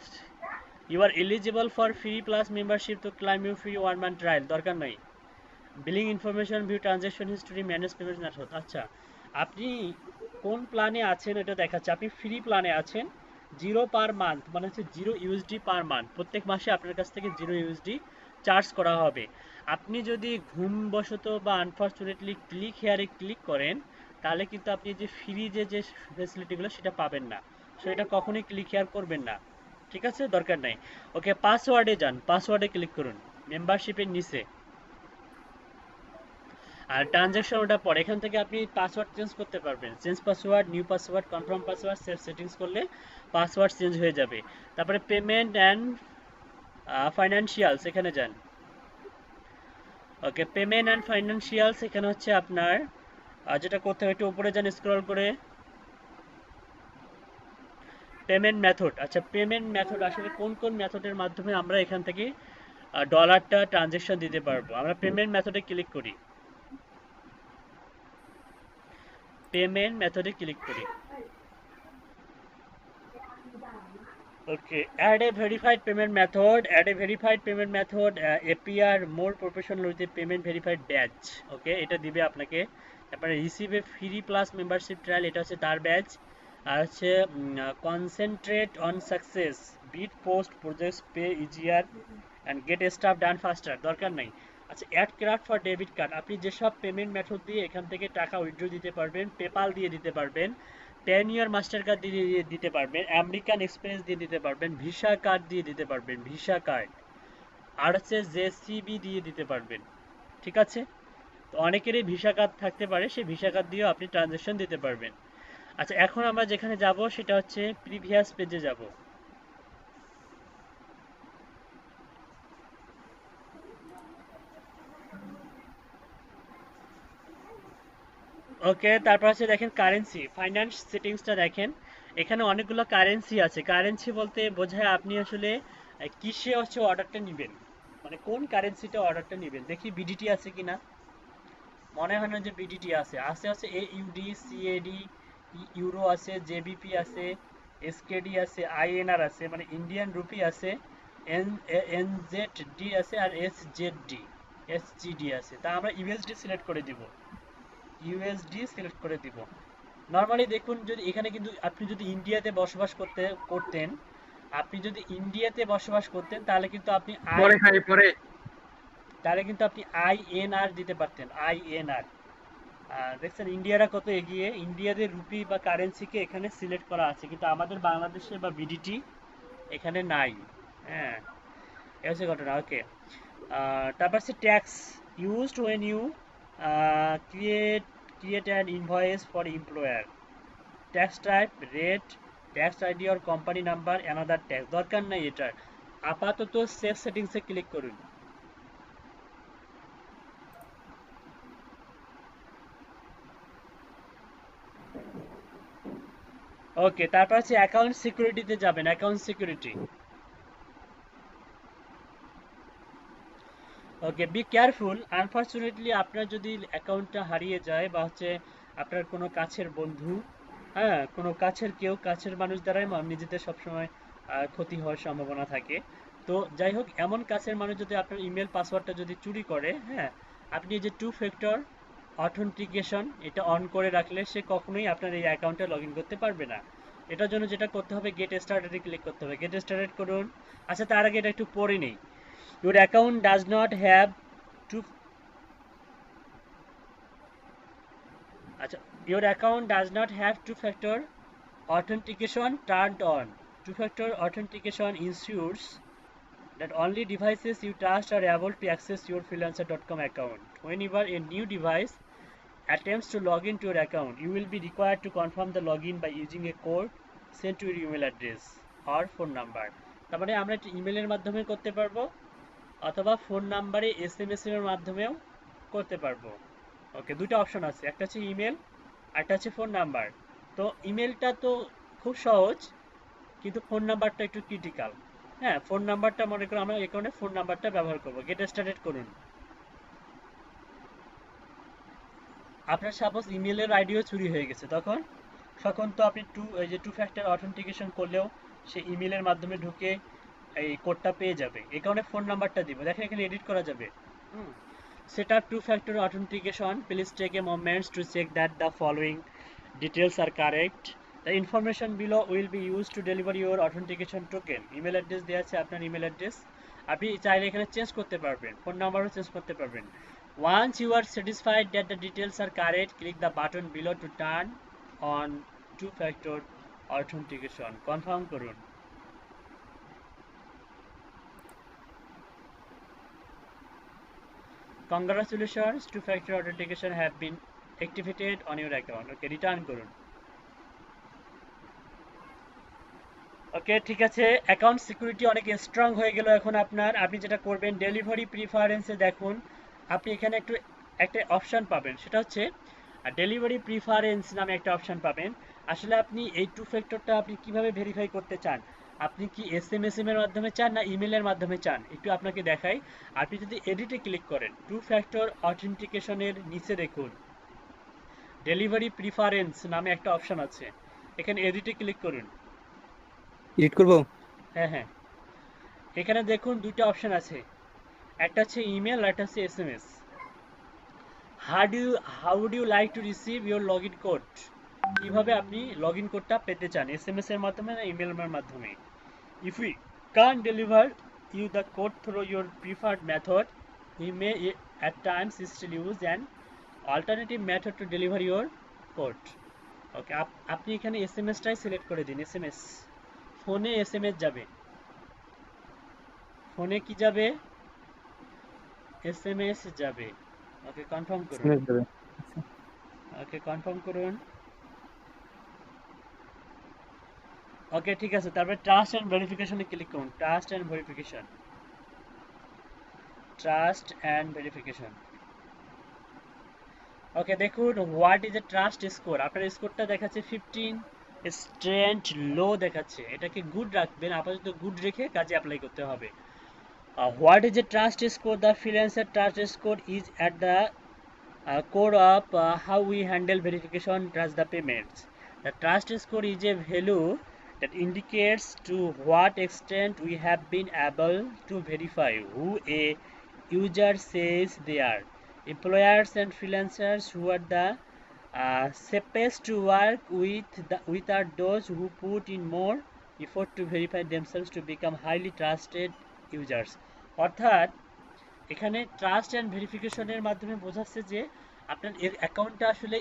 you are eligible for free plus membership to claim you free 1 month trial, দরকার নাই। Billing information, view transaction history, manage payment method. আচ্ছা আপনি কোন প্ল্যানে আছেন এটা দেখাচ্ছে, আপনি ফ্রি প্ল্যানে আছেন, 0 পার মান্থ মানে হচ্ছে 0 ইউএসডি পার মান্থ, প্রত্যেক মাসে আপনার কাছ থেকে 0 ইউএসডি চার্জ করা হবে। আপনি যদি ঘুমবশত বা আনফরচুনেটলি ক্লিক হেয়ারে ক্লিক করেন তাহলে কিন্তু আপনি যে ফ্রি যে ফেসিলিটিগুলো সেটা পাবেন না। সো এটা কখনোই ক্লিক হেয়ার করবেন না, ঠিক আছে, দরকার নাই। ওকে, পাসওয়ার্ডে যান, পাসওয়ার্ডে ক্লিক করুন মেম্বারশিপের নিচে, আর ট্রানজ্যাকশন ওটা পরে। এখান থেকে আপনি পাসওয়ার্ড চেঞ্জ করতে পারবেন, change password, new password, confirm password, save settings করলে পাসওয়ার্ড চেঞ্জ হয়ে যাবে। তারপরে পেমেন্ট অ্যান্ড ফাইন্যান্সিয়ালস, এখানে যান। ওকে, পেমেন্ট অ্যান্ড ফাইন্যান্সিয়ালস, এখানে হচ্ছে আপনার যেটা করতে হবে, একটু উপরে যান স্ক্রল করে, পেমেন্ট মেথড। আচ্ছা পেমেন্ট মেথড আসলে কোন কোন মেথডের মাধ্যমে আমরা এখান থেকে ডলারটা ট্রানজ্যাকশন দিতে পারবো? আমরা পেমেন্ট মেথডে ক্লিক করি, পেমেন্ট মেথডে ক্লিক করি। Okay, add a verified payment method. Add a verified payment method. APR more professional with the payment verified badge. Okay, এটা দিবে আপনাকে। তারপরে receive a free plus membership trial, এটা হচ্ছে তার ব্যাচ। আর হচ্ছে concentrate on success, beat post projects, pay easier and get stuff done faster, দরকার নাই। আচ্ছা, add craft for debit card, আপনি যেসব পেমেন্ট মেথড দিয়ে এখান থেকে টাকা উইথড্র দিতে পারবেন, পেপাল দিয়ে দিতে পারবেন, 10 ইয়ার মাস্টার কার্ড দিয়ে দিতে পারবেন, আমেরিকান এক্সপ্রেস দিয়ে দিতে পারবেন, ভিসা কার্ড দিয়ে দিতে পারবেন, ভিসা কার্ড, আর হচ্ছে জেসিবি দিয়ে দিতে পারবেন। ঠিক আছে, তো অনেকেরই ভিসা কার্ড থাকতে পারে, সেই ভিসা কার্ড দিয়েও আপনি ট্রানজ্যাকশন দিতে পারবেন। আচ্ছা, এখন আমরা যেখানে যাব সেটা হচ্ছে প্রিভিয়াস পেজে যাব। ওকে, তারপর হচ্ছে দেখেন কারেন্সি, ফাইন্যান্স সেটিংসটা দেখেন, এখানে অনেকগুলো কারেন্সি আছে। কারেন্সি বলতে বোঝায় আপনি আসলে কিসে হচ্ছে অর্ডারটা নেবেন, মানে কোন কারেন্সিতে অর্ডারটা নেবেন। দেখি বিডিটি আছে কিনা, মনে হয় না যে বিডিটি আছে। আছে হচ্ছে AUD, CAD, ইউরো আছে, জেবিপি আছে, এসকেডি আছে, INR আছে, মানে ইন্ডিয়ান রুপি আছে, NZD আছে, আর SGD আছে। তা আমরা USD সিলেক্ট করে দিব, USD সিলেক্ট করে দিব। নর্মালি দেখুন, যদি এখানে কিন্তু আপনি যদি ইন্ডিয়াতে বসবাস করতেন, আপনি যদি ইন্ডিয়াতে বসবাস করতেন তাহলে কিন্তু আপনি INR দিতে পারতেন, INR। দেখছেন ইন্ডিয়ারা কত এগিয়ে, ইন্ডিয়াদের রুপি বা কারেন্সিকে এখানে সিলেক্ট করা আছে, কিন্তু আমাদের বাংলাদেশে বা বিডিটি এখানে নাই। হ্যাঁ, এই হচ্ছে ঘটনা। ওকে, তারপর হচ্ছে tax used when you create an invoice for employer, tax type, rate, tax ID or company number, another tax, দরকার নাই এটার। আপাতত সেভ সেটিংসে ক্লিক করুন। ওকে, তারপর হচ্ছে অ্যাকাউন্ট সিকিউরিটিতে যাবেন, account security. Okay, be careful, unfortunately আপনার যদি অ্যাকাউন্টটা হারিয়ে যায় বা হচ্ছে আপনার কোনো কাছের বন্ধু, হ্যাঁ, কোনো কাছের কেউ, কাছের মানুষ দ্বারাই নিজেদের সবসময় ক্ষতি হওয়ার সম্ভাবনা থাকে। তো যাই হোক, এমন কাছের মানুষ যদি আপনার ইমেল পাসওয়ার্ডটা যদি চুরি করে, হ্যাঁ, আপনি এই যে 2 ফ্যাক্টর অথেন্টিকেশন এটা অন করে রাখলে সে কখনোই আপনার এই অ্যাকাউন্টে লগ ইন করতে পারবে না। এটার জন্য যেটা করতে হবে, গেট স্টার্টেডে ক্লিক করতে হবে, গেট স্টার্টেড করুন। আচ্ছা, তার আগে এটা একটু পড়ে নেই। Your account does not have two your account does not have two-factor authentication turned on. Two-factor authentication ensures that only devices you trust are able to access your freelancer.com account. Whenever a new device attempts to log into your account, you will be required to confirm the login by using a code sent to your email address or phone number. তার মানে আমরা একটা ইমেলের মাধ্যমে করতে পারবো অথবা phone নাম্বারে SMS এর মাধ্যমেও করতে পারবো। ওকে, দুটো অপশন আছে, একটা হচ্ছে ইমেল আর একটা হচ্ছে ফোন নাম্বার। তো ইমেলটা তো খুব সহজ, কিন্তু ফোন নাম্বারটা একটু ক্রিটিক্যাল। হ্যাঁ, ফোন নাম্বারটা মনে করুন আমরা এই কারণে ফোন নাম্বারটা ব্যবহার করবো। গেট স্টার্টেড করুন। আপনার সাপোজ ইমেলের আইডিও চুরি হয়ে গেছে, তখন তো আপনি এই যে 2 ফ্যাক্টর অথেন্টিকেশন করলেও সে ইমেলের মাধ্যমে ঢুকে এই কোডটা পেয়ে যাবে। এই কারণে ফোন নাম্বারটা দিব। দেখেন এখানে এডিট করা যাবে। Set up 2 factor authentication. Please take a moment to check that the following details are correct. The information below will be used to deliver your authentication token. Email address দেয়া আছে, আপনার email address আপনি চাইলে এখানে change করতে পারবেন, phone নাম্বারও change করতে পারবেন। Once you are satisfied that the details are correct, click the button below to turn on 2 factor authentication. Confirm করুন। Congratulations, 2 factor authentication have been activated on your account. Okay, return করুন। ওকে, ঠিক আছে, account security অনেক strong হয়ে গেল এখন আপনার। আপনি যেটা করবেন, ডেলিভারি প্রিফারেন্সে দেখুন, আপনি এখানে একটা অপশন পাবেন, সেটা হচ্ছে ডেলিভারি প্রিফারেন্স নামে একটা অপশন পাবেন। আসলে আপনি এই 2 ফ্যাক্টরটা আপনি কিভাবে ভেরিফাই করতে চান, আপনি কি SMS এর মাধ্যমে চান না ইমেলের মাধ্যমে চান, একটু আপনাকে দেখাই। আপনি যদি এডিটে ক্লিক করেন, 2 ফ্যাক্টর অথেন্টিকেশনের নিচে দেখুন ডেলিভারি প্রিফারেন্স নামে একটা অপশন আছে, এখানে এডিটে ক্লিক করুন। এডিট করবো? হ্যাঁ হ্যাঁ, এখানে দেখুন দুইটা অপশন আছে, একটা হচ্ছে ইমেল আর একটা হচ্ছে SMS. How would you like to receive your log in code? কিভাবে আপনি লগ ইন কোডটা পেতে চান, এসএমএস এর মাধ্যমে না ইমেলের মাধ্যমে? If we can't deliver you the code through your preferred method, we may at times still use an alternative method to deliver your code. ওকে, আপনি এখানে এসএমএসটাই সিলেক্ট করে দিন। এসএমএস, ফোনে এসএমএস যাবে, ফোনে কি যাবে? এসএমএস যাবে। ওকে, কনফার্ম করুন। SMS যাবে। ওকে, কনফার্ম করুন। ওকে, ঠিক আছে, তারপরে ট্রাস্ট অ্যান্ড ভেরিফিকেশনে ক্লিক করুন। Trust and verification, trust and verification. Okay, দেখুন what is a trust score. আপনার স্কোরটা দেখাচ্ছে 15, স্ট্রেন্ট লো দেখাচ্ছে, এটাকে গুড রাখবেন, আপাতত গুড রেখে কাজে অ্যাপ্লাই করতে হবে। What is a trust score? The freelancer trust score is at the core of how we handle verification trust the payments. The trust score is a value that indicates to what extent we have been able to verify who a user says they are. Employers and freelancers who are the safest to work with are those who put in more effort to verify themselves to become highly trusted users. অর্থাৎ এখানে trust and ভেরিফিকেশনের মাধ্যমে বোঝাচ্ছে যে আপনার এর অ্যাকাউন্টটা আসলে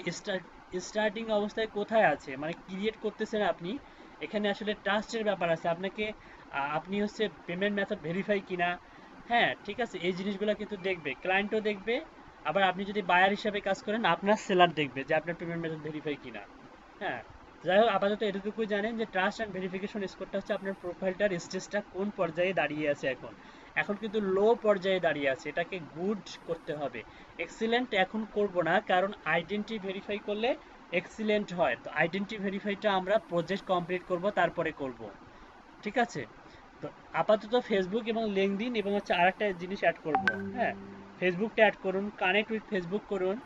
স্টার্টিং অবস্থায় কোথায় আছে, মানে ক্রিয়েট করতেছেন আপনি, এখানে আসলে ট্রাস্টের ব্যাপার আছে, আপনাকে আপনি হচ্ছে পেমেন্ট মেথড ভেরিফাই কিনা, হ্যাঁ ঠিক আছে, এই জিনিসগুলো কিন্তু দেখবে, ক্লায়েন্টও দেখবে, আবার আপনি যদি বায়ার হিসাবে কাজ করেন আপনার সেলার দেখবে যে আপনার পেমেন্ট মেথড ভেরিফাই কিনা। হ্যাঁ, যাই হোক, আপাতত এটুকুই জানেন যে ট্রাস্ট অ্যান্ড ভেরিফিকেশন স্কোরটা হচ্ছে আপনার প্রোফাইলটার স্টেজটা কোন পর্যায়ে দাঁড়িয়ে আছে। এখন এখন কিন্তু লো পর্যায়ে দাঁড়িয়ে আছে, এটাকে গুড করতে হবে। এক্সিলেন্ট এখন করব না, কারণ আইডেন্টি ভেরিফাই করলে এক্সিলেন্ট হয়, তো আইডেন্টি ভেরিফাইটা আমরা প্রজেক্ট কমপ্লিট করব তারপরে করব, ঠিক আছে? তো আপাতত ফেসবুক এবং লিঙ্কডইন এবং হচ্ছে আরেকটা জিনিস অ্যাড করব। হ্যাঁ, ফেসবুকটা অ্যাড করুন, কানেক্ট উইথ ফেসবুক করুন।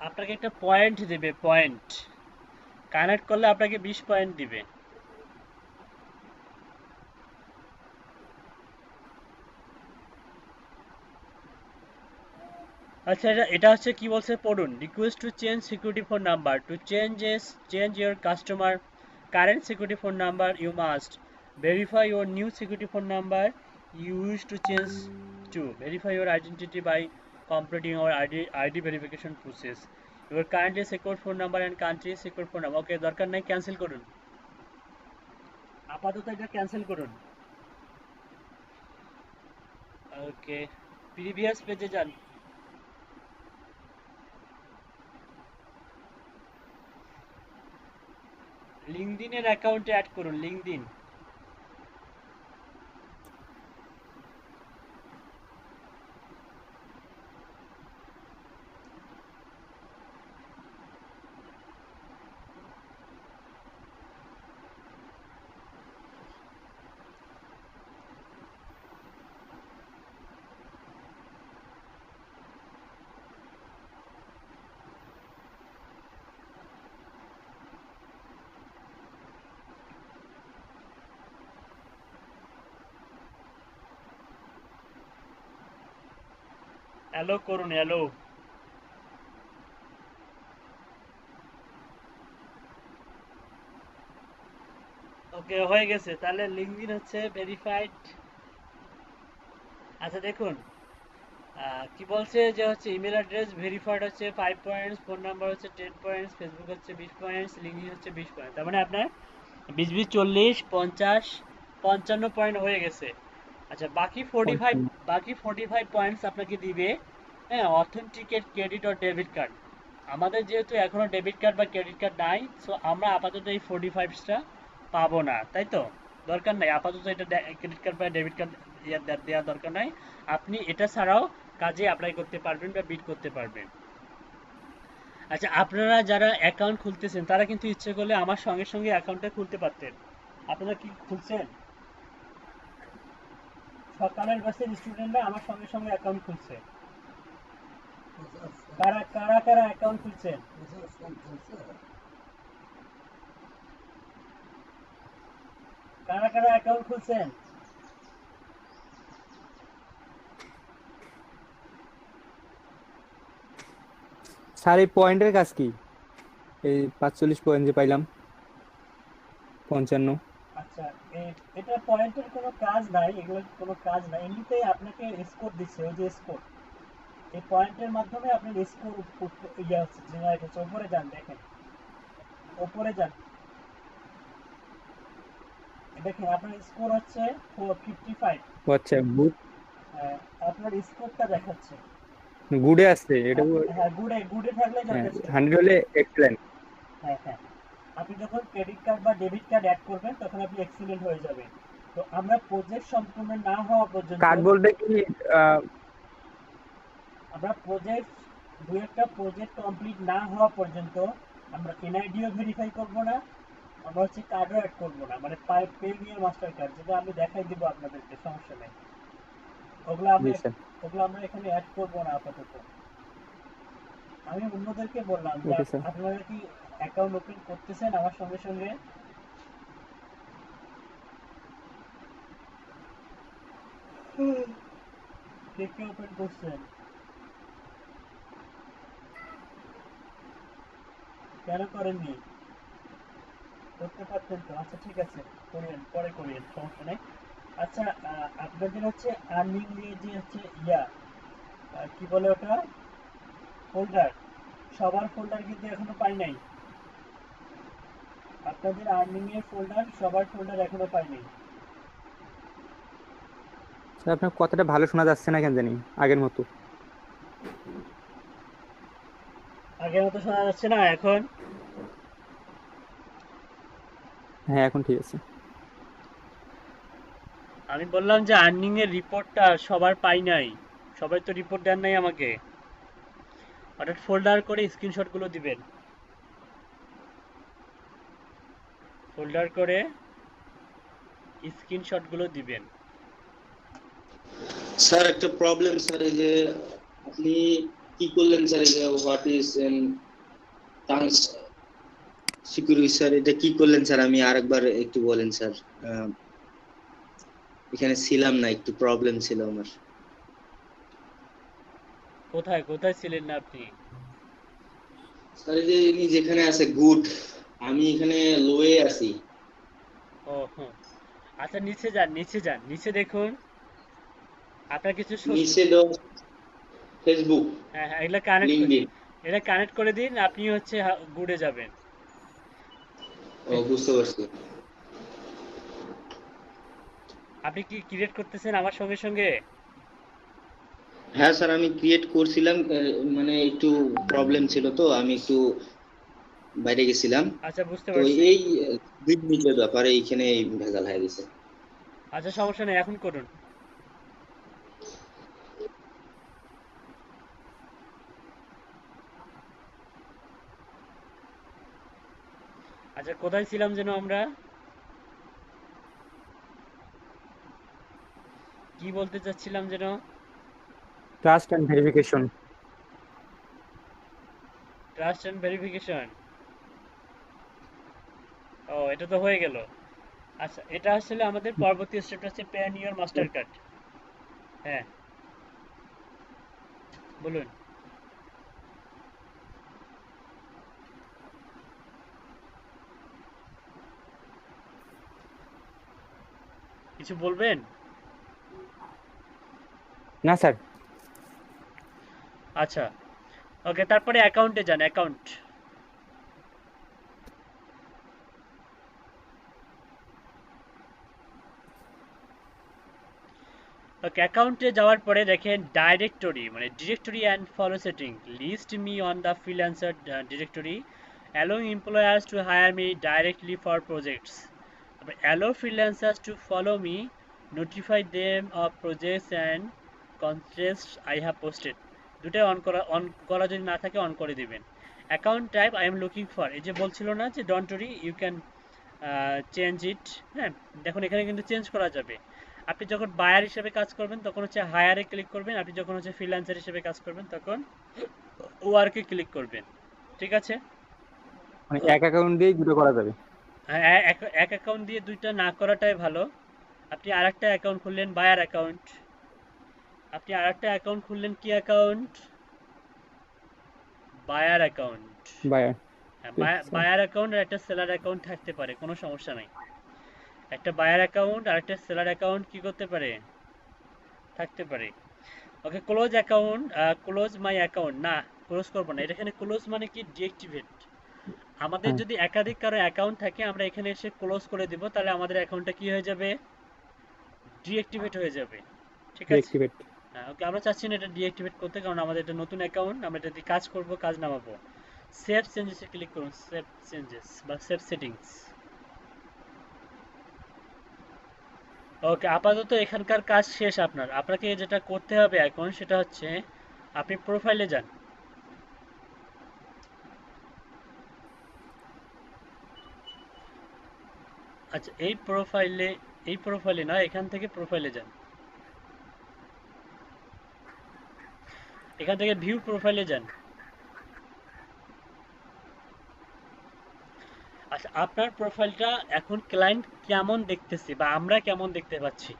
আপনাকে একটা পয়েন্ট দেবে, পয়েন্ট কানেক্ট করলে আপনাকে 20 পয়েন্ট দিবে। আচ্ছা, এটা হচ্ছে কি বলছে পড়ুন। Request to change security phone number, to change your customer current security phone number you must verify your new security phone number you wish to change to verify your identity by completing our ID verification process your currently secure phone number and country secure phone number. Okay, দরকার নাই, cancel করুন, আপাতত এটা cancel করুন। ওকে, previous পেজে যান। লিঙ্কডইনের অ্যাকাউন্টে add করুন, লিঙ্কডইন। অ্যালো করুন, অ্যালো। ওকে, হয়ে গেছে, তাহলে লিঙ্কডইন হচ্ছে ভেরিফাইড। আচ্ছা দেখুন, কি বলছে যে হচ্ছে ইমেল অ্যাড্রেস ভেরিফাইড হচ্ছে 5 পয়েন্টস, ফোন নাম্বার হচ্ছে 10 পয়েন্টস, ফেসবুক হচ্ছে 20 পয়েন্টস, লিঙ্কডইন হচ্ছে 20 পয়েন্ট। তার মানে আপনার 20 20 40 50 55 পয়েন্ট হয়ে গেছে। আচ্ছা, বাকি 45 পয়েন্টস আপনাকে দিবে হ্যাঁ, অথেন্টিকেট ক্রেডিট ও ডেবিট কার্ড। আমাদের যেহেতু এখনো ডেবিট কার্ড বা ক্রেডিট কার্ড নাই, সো আমরা আপাতত এই 45টা পাবো না, তাই তো? দরকার নাই আপাতত এটা, ক্রেডিট কার্ড বা ডেবিট কার্ড দেওয়ার দরকার নাই। আপনি এটা ছাড়াও কাজে অ্যাপ্লাই করতে পারবেন বা বিড করতে পারবেন। আচ্ছা, আপনারা যারা অ্যাকাউন্ট খুলতেছেন তারা কিন্তু ইচ্ছে করলে আমার সঙ্গে সঙ্গে অ্যাকাউন্টটা খুলতে পারতেন। আপনারা কি খুলছেন? সকালের ব্যাচের স্টুডেন্টরা আমার সঙ্গে সঙ্গে অ্যাকাউন্ট খুলছে। কারা কারা কারা অ্যাকাউন্ট খুলছেন? কারা কারা অ্যাকাউন্ট খুলছেন? স্যার এই পয়েন্টের কাজ কি? এই 45 পয়েন্ট যে পাইলাম, 55। আচ্ছা, এটা পয়েন্টের কোনো কাজ নাই, এগুলো কোনো কাজ নাই, এমনিতেই আপনাকে স্কোর দিচ্ছে, ওই যে স্কোর, এই পয়েন্টের মাধ্যমে আপনার স্কোর ইয়ে হচ্ছে, জেনারেট হচ্ছে। উপরে যান, দেখেন উপরে যান, দেখেন আপনার স্কোর হচ্ছে 55। ও আচ্ছা, গুড, আপনার স্কোরটা দেখাচ্ছে। গুডে আছে এটা। হ্যাঁ, গুডে গুডে থাকলে হ্যাঁ, যথেষ্ট। 100 হলে এক্সেলেন্ট। হ্যাঁ হ্যাঁ, আপনি যখন ক্রেডিট কার্ড বা ডেবিট কার্ড অ্যাড করবেন তখন আপনি এক্সিলেন্ট হয়ে যাবেন। তো আমরা প্রজেক্ট সম্পূর্ণ না হওয়া পর্যন্ত, কার্ড বলতে কি? আমরা প্রজেক্ট, দু একটা প্রজেক্ট কমপ্লিট না হওয়া পর্যন্ত আমরা এনআইডিও ভেরিফাই করব না, আমরা হচ্ছে কার্ডও অ্যাড করবো না, মানে পেনিয়ার মাস্টার কার্ড, যেটা আমি দেখাই দিব আপনাদেরকে, সমস্যা নেই। ওগুলো জি আমরা স্যার। ওগুলো আমরা এখানে অ্যাড করবো না আপাতত। আমি অন্যদেরকে বললাম যে ওকে স্যার। আপনারা কি অ্যাকাউন্ট ওপেন করতেছেন আমার সঙ্গে সঙ্গে? কে কে ওপেন করছেন? কেন করেননি? করতে পারতেন তো। আচ্ছা ঠিক আছে, করিয়েন, পরে করিয়েন, সমস্যা নেই। আচ্ছা, আপনাদের হচ্ছে আর্নিং নিয়ে যে হচ্ছে কি বলে ওটা, ফোল্ডার, সবার ফোল্ডার কিন্তু এখনো পাই নাই। আপনাদের আর্নিং এর ফোল্ডার, সবার ফোল্ডার এখনো পাই নাই। স্যার আপনার কথাটা ভালো শোনা যাচ্ছে না কেন জানি, আগের মতো। আগের মতো শোনা যাচ্ছে না এখন? হ্যাঁ, এখন ঠিক আছে। আমি বললাম যে আর্নিং এর রিপোর্টটা সবার পাই নাই, সবাই তো রিপোর্ট দেন নাই আমাকে। অর্থাৎ ফোল্ডার করে স্ক্রিনশট গুলো দিবেন, ফোল্ডার করে স্ক্রিনশট গুলো দিবেন। স্যার একটা প্রবলেম স্যার, এই যে আপনি কি করলেন স্যার, এই যে হোয়াট ইজ সিকিউরিটি স্যার, এটা কি করলেন স্যার? আমি আরেকবার একটু বলেন স্যার, এখানে ছিলাম না, একটু প্রবলেম ছিল আমার। কোথায় কোথায় ছিলেন না আপনি? স্যার এই যে ইনি যেখানে আছে গুড, আমি এখানে লোয়ে আছি। ও হ্যাঁ, আচ্ছা নিচে যান, নিচে যান, নিচে দেখুন আপনার কিছু নিচে দাও ফেসবুক, হ্যাঁ হ্যাঁ, এগুলা কানেক্ট করে, লিঙ্কডইন। এটা কানেক্ট করে দিন, আপনি হচ্ছে গুডে যাবেন। ও বুঝতে পারছি। আপনি কি ক্রিয়েট করতেছেন আমার সঙ্গে সঙ্গে? হ্যাঁ স্যার আমি ক্রিয়েট করছিলাম, মানে একটু প্রবলেম ছিল তো, আমি একটু বাইরে গেছিলাম। আচ্ছা বুঝতে তো পারছি। এই 2 মিনিটের ব্যাপারে এইখানে ভেজাল হয়ে গেছে। আচ্ছা সমস্যা নেই, এখন করুন। আচ্ছা কোথায় ছিলাম যেন আমরা, কি বলতে চাচ্ছিলাম যেন? Trust and verification. Trust and verification. ও, এটা তো হয়ে গেল। আচ্ছা, এটা আসলে আমাদের পরবর্তী স্টেপটা হচ্ছে পেনিয়ার মাস্টার কার্ড। হ্যাঁ, বলুন। কিছু বলবেন? না স্যার। আচ্ছা, ওকে, তারপরে অ্যাকাউন্টে যান, অ্যাকাউন্ট। ওকে, অ্যাকাউন্টে যাওয়ার পরে দেখেন ডাইরেক্টরি মানে directory and follow setting, list me on the freelancer directory, allowing employers to hire me directly for projects. তারপর allow freelancers to follow me, notify them of projects and contests I have posted. দুটাই on করা যদি না থাকে on করে দিবেন। Account type I am looking for, এই যে বলছিল না যে ডন্টরি ইউ ক্যান চেঞ্জ ইট। হ্যাঁ, দেখুন এখানে কিন্তু চেঞ্জ করা যাবে। আপনি যখন বায়ার হিসেবে কাজ করবেন তখন হচ্ছে হায়ারে ক্লিক করবেন, আপনি যখন হচ্ছে ফ্রিল্যান্সার হিসেবে কাজ করবেন তখন ওয়ার্কে ক্লিক করবেন। ঠিক আছে, মানে এক অ্যাকাউন্ট দিয়েই দুটো করা যাবে। হ্যাঁ, এক অ্যাকাউন্ট দিয়ে দুইটা না করাটাই ভালো। আপনি আরেকটা অ্যাকাউন্ট খুললেন বায়ার অ্যাকাউন্ট, আপনি আরেকটা অ্যাকাউন্ট খুললেন কি account, buyer account. Buyer buyer account আর একটা সেলার অ্যাকাউন্ট থাকতে পারে, কোনো সমস্যা নাই। একটা বায়ার অ্যাকাউন্ট আর একটা সেলার অ্যাকাউন্ট কি করতে পারে, থাকতে পারে। Okay, close account, close my account, না ক্লোজ করবো না, এটা এখানে ক্লোজ মানে কি ডিএক্টিভেট। আমাদের হ্যাঁ। যদি একাধিক কারো অ্যাকাউন্ট থাকে আমরা এখানে এসে ক্লোজ করে দিব, তাহলে আমাদের অ্যাকাউন্টটা কি হয়ে যাবে, ডিএক্টিভেট হয়ে যাবে। ঠিক আছে, ডিঅ্যাক্টিভেট। হ্যাঁ ওকে, আমরা চাচ্ছি না এটা ডিএক্টিভেট করতে, কারণ আমাদের এটা নতুন অ্যাকাউন্ট, আমরা এটা দিয়ে কাজ করব, কাজ নামাবো। সেভ চেঞ্জেসে ক্লিক করুন, সেভ চেঞ্জেস বা সেভ সেটিংস। ওকে, আপাতত এখানকার কাজ শেষ। আপনাকে যেটা করতে হবে এখন সেটা হচ্ছে আপনি প্রোফাইলে যান। আচ্ছা, এই প্রোফাইলে না, এখান থেকে প্রোফাইলে যান, এখান থেকে ভিউ প্রোফাইলে যান। আচ্ছা, আপনার প্রোফাইলটা এখন ক্লায়েন্ট কেমন দেখতেছে বা আমরা কেমন দেখতে পাচ্ছি,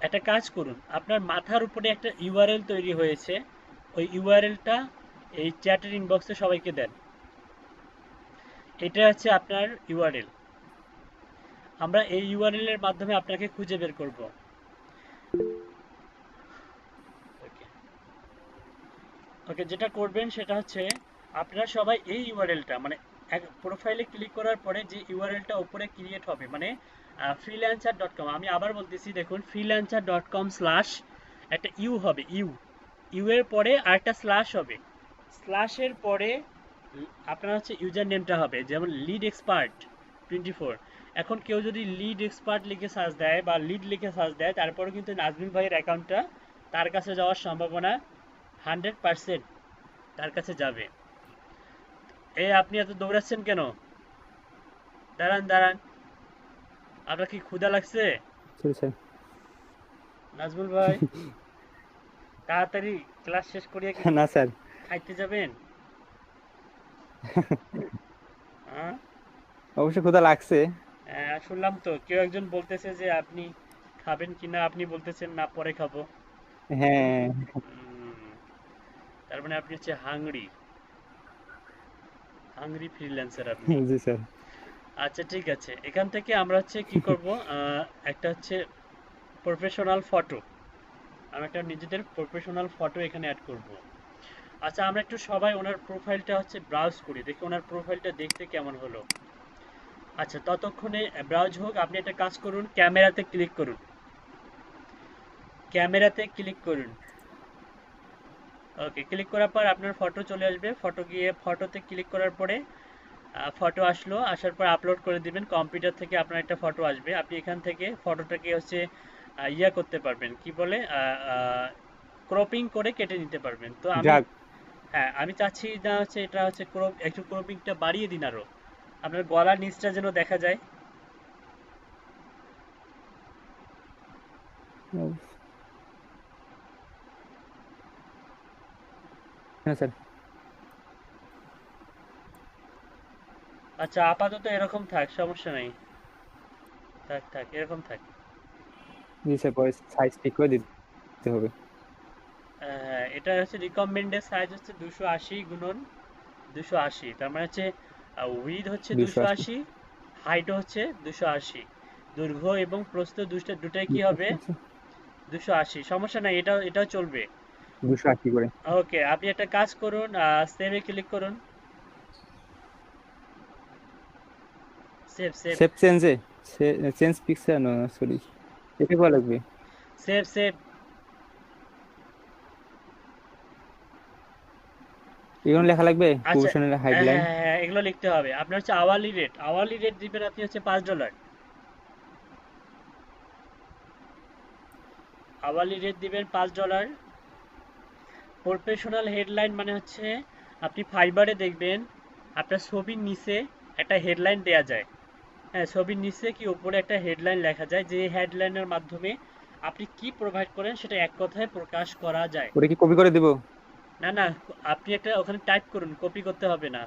একটা কাজ করুন, আপনার মাথার উপরে একটা ইউআরএল তৈরি হয়েছে, ওই ইউআরএলটা এই চ্যাটের ইনবক্সে সবাইকে দেন। এটা হচ্ছে আপনার ইউআরএল, আমরা এই ইউআরএল এর মাধ্যমে আপনাকে খুঁজে বের করব। ওকে, যেটা করবেন সেটা হচ্ছে আপনারা সবাই এই ইউআরএলটা মানে প্রোফাইলে ক্লিক করার পরে যে ইউআরএলটা উপরে ক্রিয়েট হবে মানে freelancer.com, আমি আবার বলতেছি দেখুন, freelancer.com স্ল্যাশ একটা ইউ হবে, ইউ এর পরে আরেকটা স্ল্যাশ হবে, স্ল্যাশের পরে আপনার হচ্ছে ইউজার নেমটা হবে, যেমন লিড এক্সপার্ট 24। এখন কেউ যদি লিড এক্সপার্ট লিখে সার্চ দেয় বা লিড লিখে সার্চ দেয়, তারপরে কিন্তু নাজমিন ভাইয়ের অ্যাকাউন্টটা তার কাছে যাওয়ার সম্ভাবনা 100% তার কাছে যাবে। আপনি এত দৌড়াচ্ছেন কেন, দাঁড়ান, আপনার কি ক্ষুধা লাগছে নাজমুল ভাই? তাড়াতাড়ি ক্লাস শেষ করিয়া কি না স্যার, খাইতে যাবেন? হ্যাঁ, অবশ্য ক্ষুধা লাগছে। শুনলাম তো কেউ একজন বলতেছে যে আপনি খাবেন কিনা, আপনি বলতেছেন না পরে খাবো। হ্যাঁ, তার মানে আপনি হচ্ছে হাংরি ফ্রিল্যান্সার আপনি। জি স্যার। আচ্ছা ঠিক আছে, এখান থেকে আমরা হচ্ছে কি করব, একটা হচ্ছে প্রফেশনাল ফটো, আমরা একটা নিজেদের প্রফেশনাল ফটো এখানে অ্যাড করব। আচ্ছা, আমরা একটু সবাই ওনার প্রোফাইলটা হচ্ছে ব্রাউজ করি, দেখি ওনার প্রোফাইলটা দেখতে কেমন হলো। আচ্ছা, ততক্ষণে ব্রাউজ হোক, আপনি একটা কাজ করুন, ক্যামেরাতে ক্লিক করুন, ওকে, ক্লিক করার পর আপনার ফটো চলে আসবে, ফটোতে ক্লিক করার পরে ফটো আসলো, আসার পর আপলোড করে দিবেন, কম্পিউটার থেকে আপনার একটা ফটো আসবে, আপনি এখান থেকে ফটোটাকে হচ্ছে ইয়া করতে পারবেন, কি বলে ক্রপিং করে কেটে নিতে পারবেন। তো আমি চাচ্ছি না হচ্ছে এটা হচ্ছে একটু ক্রপিংটা বাড়িয়ে দিন, আরো আপনার গলার নিচটা যেন দেখা যায়। হ্যাঁ স্যার। আচ্ছা, আপাতত এরকম থাক, সমস্যা নাই, থাক এরকম থাক। জি স্যার, পরে সাইজ ঠিক করে দিতে হবে। এটা হচ্ছে রিকমেন্ডেড সাইজ হচ্ছে 280 গুণন 280, তার মানে হচ্ছে উইথ হচ্ছে 280, হাইট হচ্ছে 280, দৈর্ঘ্য এবং প্রস্থ দুটাই কি হবে 280, সমস্যা নাই, এটাও চলবে 280 করে। ওকে, আপনি একটা কাজ করুন, সেভে ক্লিক করুন, সেভ চেঞ্জ পিকচার, না সরি, এটা করা লাগবে। সেভ এগুলো লেখা লাগবে আচ্ছা, প্রফেশনাল হ্যাঁ হেডলাইন। হ্যাঁ হ্যাঁ, এগুলো লিখতে হবে। আপনার হচ্ছে আওয়ারলি রেট দিবেন আপনি হচ্ছে $5। আওয়ারলি রেট দিবেন $5। প্রফেশনাল হেডলাইন মানে হচ্ছে আপনি ফাইবারে দেখবেন আপনার ছবির নিচে একটা হেডলাইন দেয়া যায়। হ্যাঁ, ছবির নিচে কি উপরে একটা হেডলাইন লেখা যায়, যে হেডলাইনের মাধ্যমে আপনি কি প্রোভাইড করেন সেটা এক কথায় প্রকাশ করা যায়। ওটা কি কপি করে দিব? না না, আপনি একটা ওখানে টাইপ করুন, কপি করতে হবে না।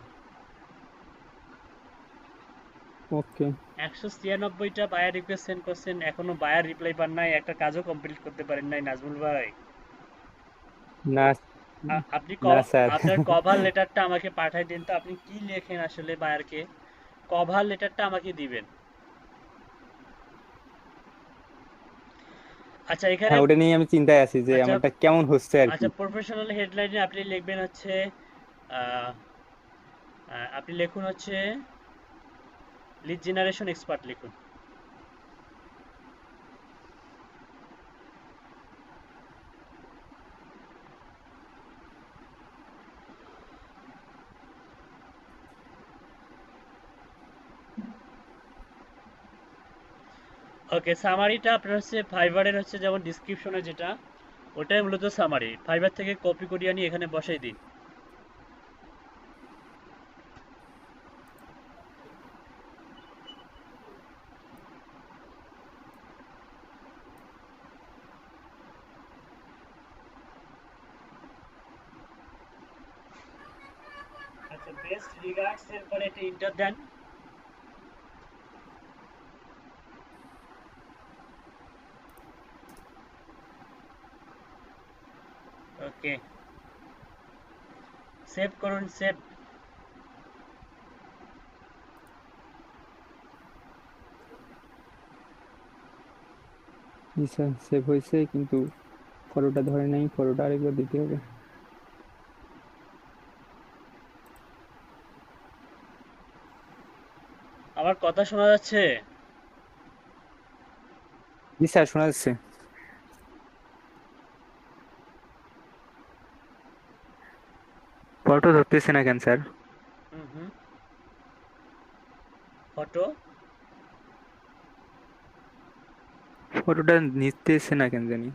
ওকে। 196টা বায়ার রিকোয়েস্ট সেন্ড করছেন, এখনো বায়ার রিপ্লাই পান নাই, একটা কাজও কমপ্লিট করতে পারেন নাই নাজমুল ভাই। না আপনি না স্যার। আপনার কভার লেটারটা আমাকে পাঠাই দিন তো, আপনি কি লেখেন আসলে বায়ারকে, কভার লেটারটা আমাকে দিবেন। আচ্ছা এখানে, হ্যাঁ, ওটা নিয়ে আমি চিন্তায় আছি যে আচ্ছা আমারটা কেমন হচ্ছে আর কি। আচ্ছা প্রফেশনাল হেডলাইনে আপনি লিখবেন হচ্ছে আহ, আপনি লিখুন হচ্ছে লিড জেনারেশন এক্সপার্ট লিখুন। ওকে, সামারিটা আপনার হচ্ছে ফাইবারের হচ্ছে যেমন ডিসক্রিপশনে যেটা, ওটাই মূলত সামারি। ফাইবার থেকে কপি করে আনি এখানে বসাই দিন। আচ্ছা, বেস্ট রিগার্ডস এর পরে একটা ইন্টার দেন। ওকে, সেভ করুন, সেভ। জি স্যার, সেভ হয়েছে কিন্তু ফটোটা ধরে নাই, ফটোটা আরেকবার দিতে হবে। আমার কথা শোনা যাচ্ছে? জি স্যার, শোনা যাচ্ছে। ফটো ধরতেছে না কেন স্যার? হুম হুম, ফটো ফটোটা নিতেছে না কেন জানি।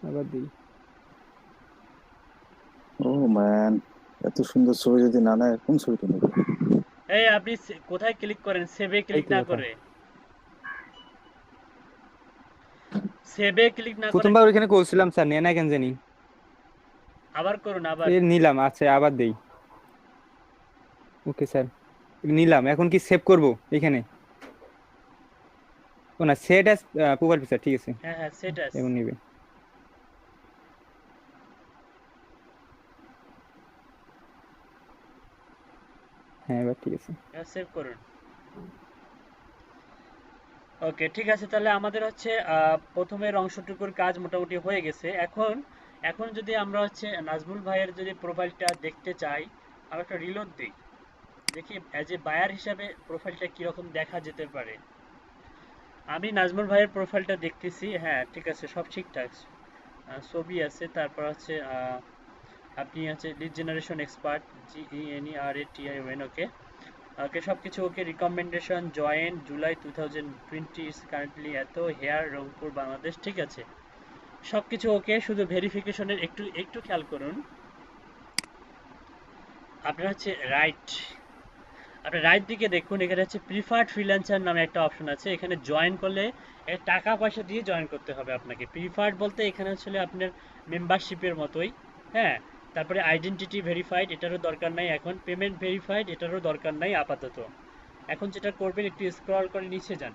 আবার দিই। ও ম্যান, এত সুন্দর ছবি যদি না নেয় কোন ছবিটা নেবে? এই আপনি কোথায় ক্লিক করেন, সেভে এই ক্লিক তো না কথা। করে, সেভে ক্লিক না করে প্রথমবার ওইখানে করছিলাম স্যার, নেয় না কেন জানি। আবার করুন, আবার। নিলাম, আচ্ছা আবার দেই। ওকে স্যার, নিলাম। এখন কি সেভ করব এখানে? ও না, সেট অ্যাজ প্রোফাইল পিকচার, ঠিক আছে। হ্যাঁ হ্যাঁ, সেটাস। এখন নিবে। হ্যাঁ, এবার ঠিক আছে। হ্যাঁ, সেভ করুন। ওকে, ঠিক আছে, তাহলে আমাদের হচ্ছে প্রথমের অংশটুকুর কাজ মোটামুটি হয়ে গেছে। এখন এখন যদি আমরা হচ্ছে নাজমুল ভাইয়ের যদি প্রোফাইলটা দেখতে চাই, আমরা একটা রিলোড দিই, দেখি অ্যাজ এ বায়ার হিসাবে প্রোফাইলটা কীরকম দেখা যেতে পারে। আমি নাজমুল ভাইয়ের প্রোফাইলটা দেখতেছি, হ্যাঁ ঠিক আছে, সব ঠিকঠাক। ছবি আছে, তারপর হচ্ছে আপনি হচ্ছে lead generation expert, GENERATION, okay. Okay, সব কিছু okay. Recommendation join July 2020 is currently at here Rangpur Bangladesh, ঠিক আছে, সব কিছু ওকে। শুধু ভেরিফিকেশনের একটু একটু খেয়াল করুন। আপনার হচ্ছে রাইট দিকে দেখুন, এখানে হচ্ছে প্রিফার্ড ফ্রিল্যান্সার নামে একটা অপশন আছে, এখানে জয়েন করলে টাকা পয়সা দিয়ে জয়েন করতে হবে আপনাকে। প্রিফার্ড বলতে এখানে আসলে আপনার মেম্বারশিপের মতোই, হ্যাঁ। তারপরে আইডেন্টিটি ভেরিফাইড, এটারও দরকার নাই এখন। পেমেন্ট ভেরিফাইড, এটারও দরকার নাই আপাতত। এখন যেটা করবেন, একটু স্ক্রল করে নিচে যান।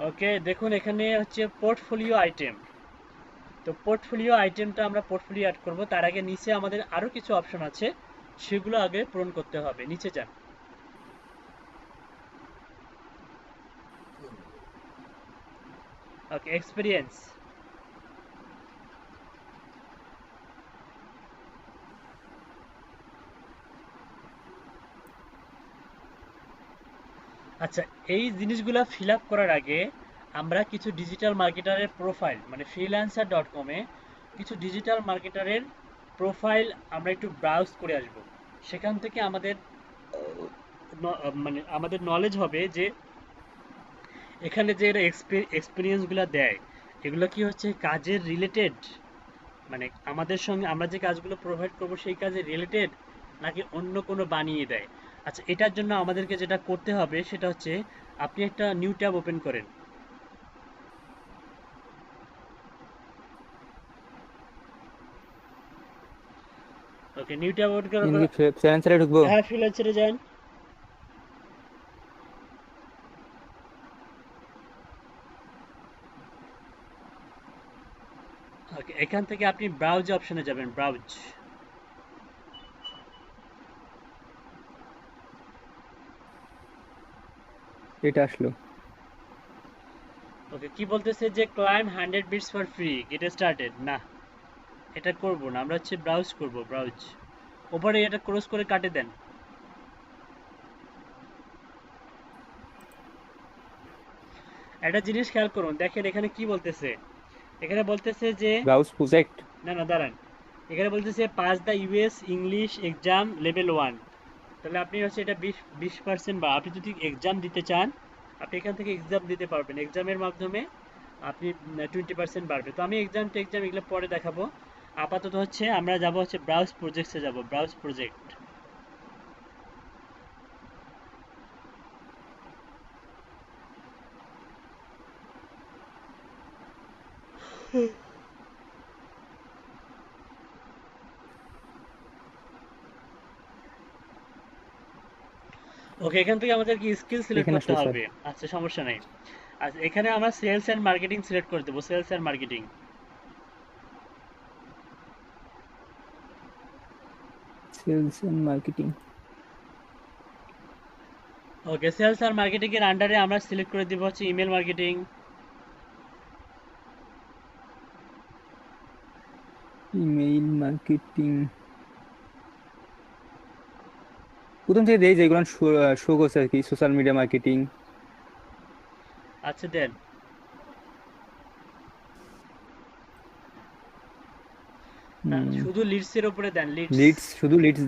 ওকে, দেখুন এখানে হচ্ছে পোর্টফোলিও আইটেম। তো পোর্টফোলিও আইটেমটা আমরা পোর্টফোলিও অ্যাড করব, তার আগে নিচে আমাদের আরও কিছু অপশন আছে, সেগুলো আগে পূরণ করতে হবে। নিচে যান। ওকে, এক্সপিরিয়েন্স। আচ্ছা, এই জিনিসগুলা ফিল আপ করার আগে আমরা কিছু ডিজিটাল মার্কেটারের প্রোফাইল, মানে ফ্রিল্যান্সার ডট কমে কিছু ডিজিটাল মার্কেটারের প্রোফাইল আমরা একটু ব্রাউজ করে আসব। সেখান থেকে আমাদের মানে আমাদের নলেজ হবে যে এখানে যে এরা এক্সপিরিয়েন্সগুলো দেয় এগুলো কি হচ্ছে কাজের রিলেটেড, মানে আমাদের সঙ্গে আমরা যে কাজগুলো প্রোভাইড করব সেই কাজে রিলেটেড, নাকি অন্য কোনো বানিয়ে দেয়। আচ্ছা, এটার জন্য আমাদেরকে যেটা করতে হবে সেটা হচ্ছে আপনি একটা নিউ ট্যাব ওপেন করেন। ওকে, নিউ ট্যাব ওপেন করার পর ফ্রিল্যান্সারে ঢুকবো। হ্যাঁ ফ্রিল্যান্সারে যান। ওকে, এখান থেকে আপনি ব্রাউজ অপশনে যাবেন, ব্রাউজ। এটা আসলো। ওকে, কি বলতেছে যে claim 100 bits for free, get started. না, এটা করব না, আমরা হচ্ছে ব্রাউজ করব, ব্রাউজ। ওপরে এটা ক্রস করে কাটে দেন। একটা জিনিস খেয়াল করুন, দেখেন এখানে কি বলতেছে। এখানে বলতেছে যে ব্রাউজ প্রজেক্ট। না না দাঁড়ান, এখানে বলতেছে pass the US English exam level 1। তাহলে আপনি হচ্ছে এটা 20% বা আপনি যদি এক্সাম দিতে চান আপনি এখান থেকে এক্সাম দিতে পারবেন, এক্সামের মাধ্যমে আপনি 20% বাড়বে। তো আমি এক্সাম এগুলো পরে দেখাবো। আপাতত হচ্ছে আমরা যাব হচ্ছে ব্রাউজ প্রজেক্টসে যাব, ব্রাউজ প্রজেক্ট। ওকে, এখান থেকে আমাদের কি স্কিল সিলেক্ট এখানে করতে আসলো স্যার। হবে। আচ্ছা, সমস্যা নাই। আচ্ছা, এখানে আমরা সেলস এন্ড মার্কেটিং সিলেক্ট করে দেবো, sales and marketing. Sales and marketing. Okay, sales আর মার্কেটিং এর আন্ডারে আমরা সিলেক্ট করে দিব হচ্ছে ইমেল মার্কেটিং। ইমেইল মার্কেটিং প্রথম থেকে দেই যেগুলো শো করছে আর কি, সোশ্যাল মিডিয়া মার্কেটিং। আচ্ছা দেন। না, শুধু লিডস এর উপরে দেন, লিডস। লিডস, শুধু লিডস।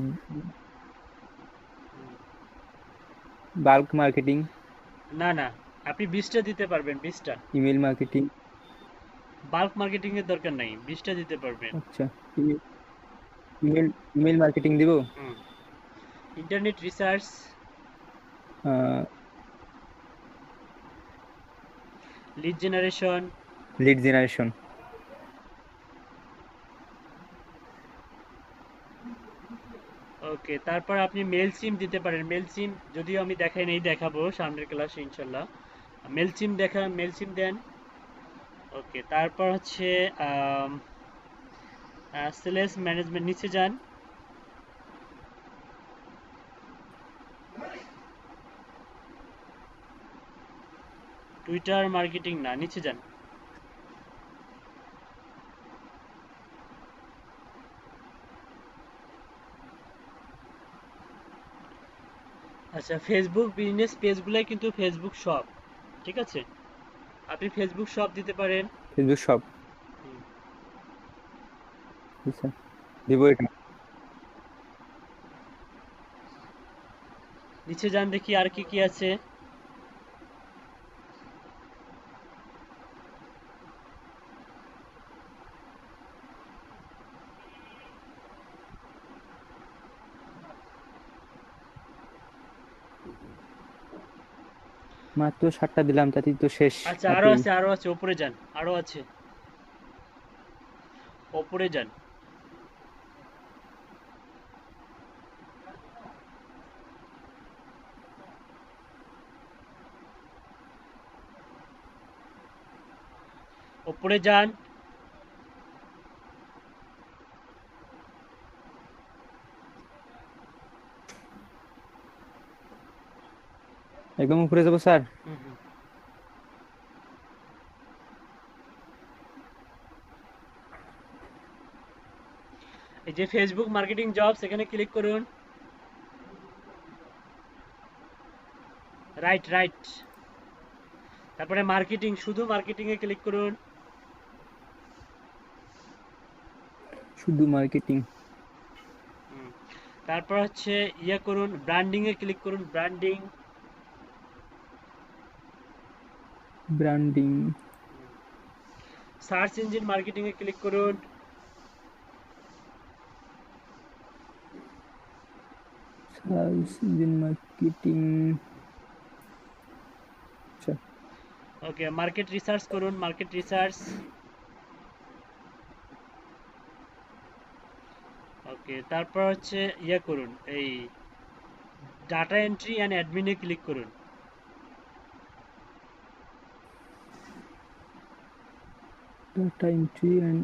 Bulk marketing. না না, আপনি 20টা দিতে পারবেন, 20টা। Email marketing. বাল্ক মার্কেটিং এর দরকার নাই, 20টা দিতে পারবেন। আচ্ছা, ইমেল ইমেল মার্কেটিং দিব। হুম। Internet research, lead generation. Lead generation. Okay, তারপর আপনি মেল সিম দিতে পারেন, মেল সিম যদিও আমি দেখাই নেই, দেখাবো সামনের ক্লাসে ইনশাল্লাহ। মেল সিম মেল সিম দেন। ওকে, তারপর হচ্ছে সেলস ম্যানেজমেন্ট, নিচে যান। টুইটার মার্কেটিং না, নিচে যান। আচ্ছা, ফেসবুক বিজনেস পেজগুলাই কিন্তু ফেসবুক শপ, ঠিক আছে, আপনি ফেসবুক শপ দিতে পারেন। Facebook shop. আচ্ছা, দিব এটা। নিচে যান, দেখি আর কি কি আছে। মাত্র 7টা দিলাম, তাতেই তো শেষ। আচ্ছা, আরো আছে, আরো আছে, উপরে যান, আরো আছে, উপরে যান। উপরে যান। একদম উপরে যাবো স্যার। হুম হুম। এই যে ফেসবুক মার্কেটিং জবস, এখানে ক্লিক করুন। Right right. তারপরে মার্কেটিং, শুধু মার্কেটিং এ ক্লিক করুন। শুধু মার্কেটিং। হুম। তারপর হচ্ছে ইয়ে করুন, ব্র্যান্ডিং এ ক্লিক করুন, branding. Branding. Search engine marketing এ ক্লিক করুন। Search engine marketing. আচ্ছা, ওকে, মার্কেট রিসার্চ করুন, মার্কেট রিসার্চ। ওকে, তারপর হচ্ছে ইয়ে করুন, এই ডাটা এন্ট্রি অ্যান্ড অ্যাডমিনে ক্লিক করুন। ডাটা এন্ট্রি এন্ড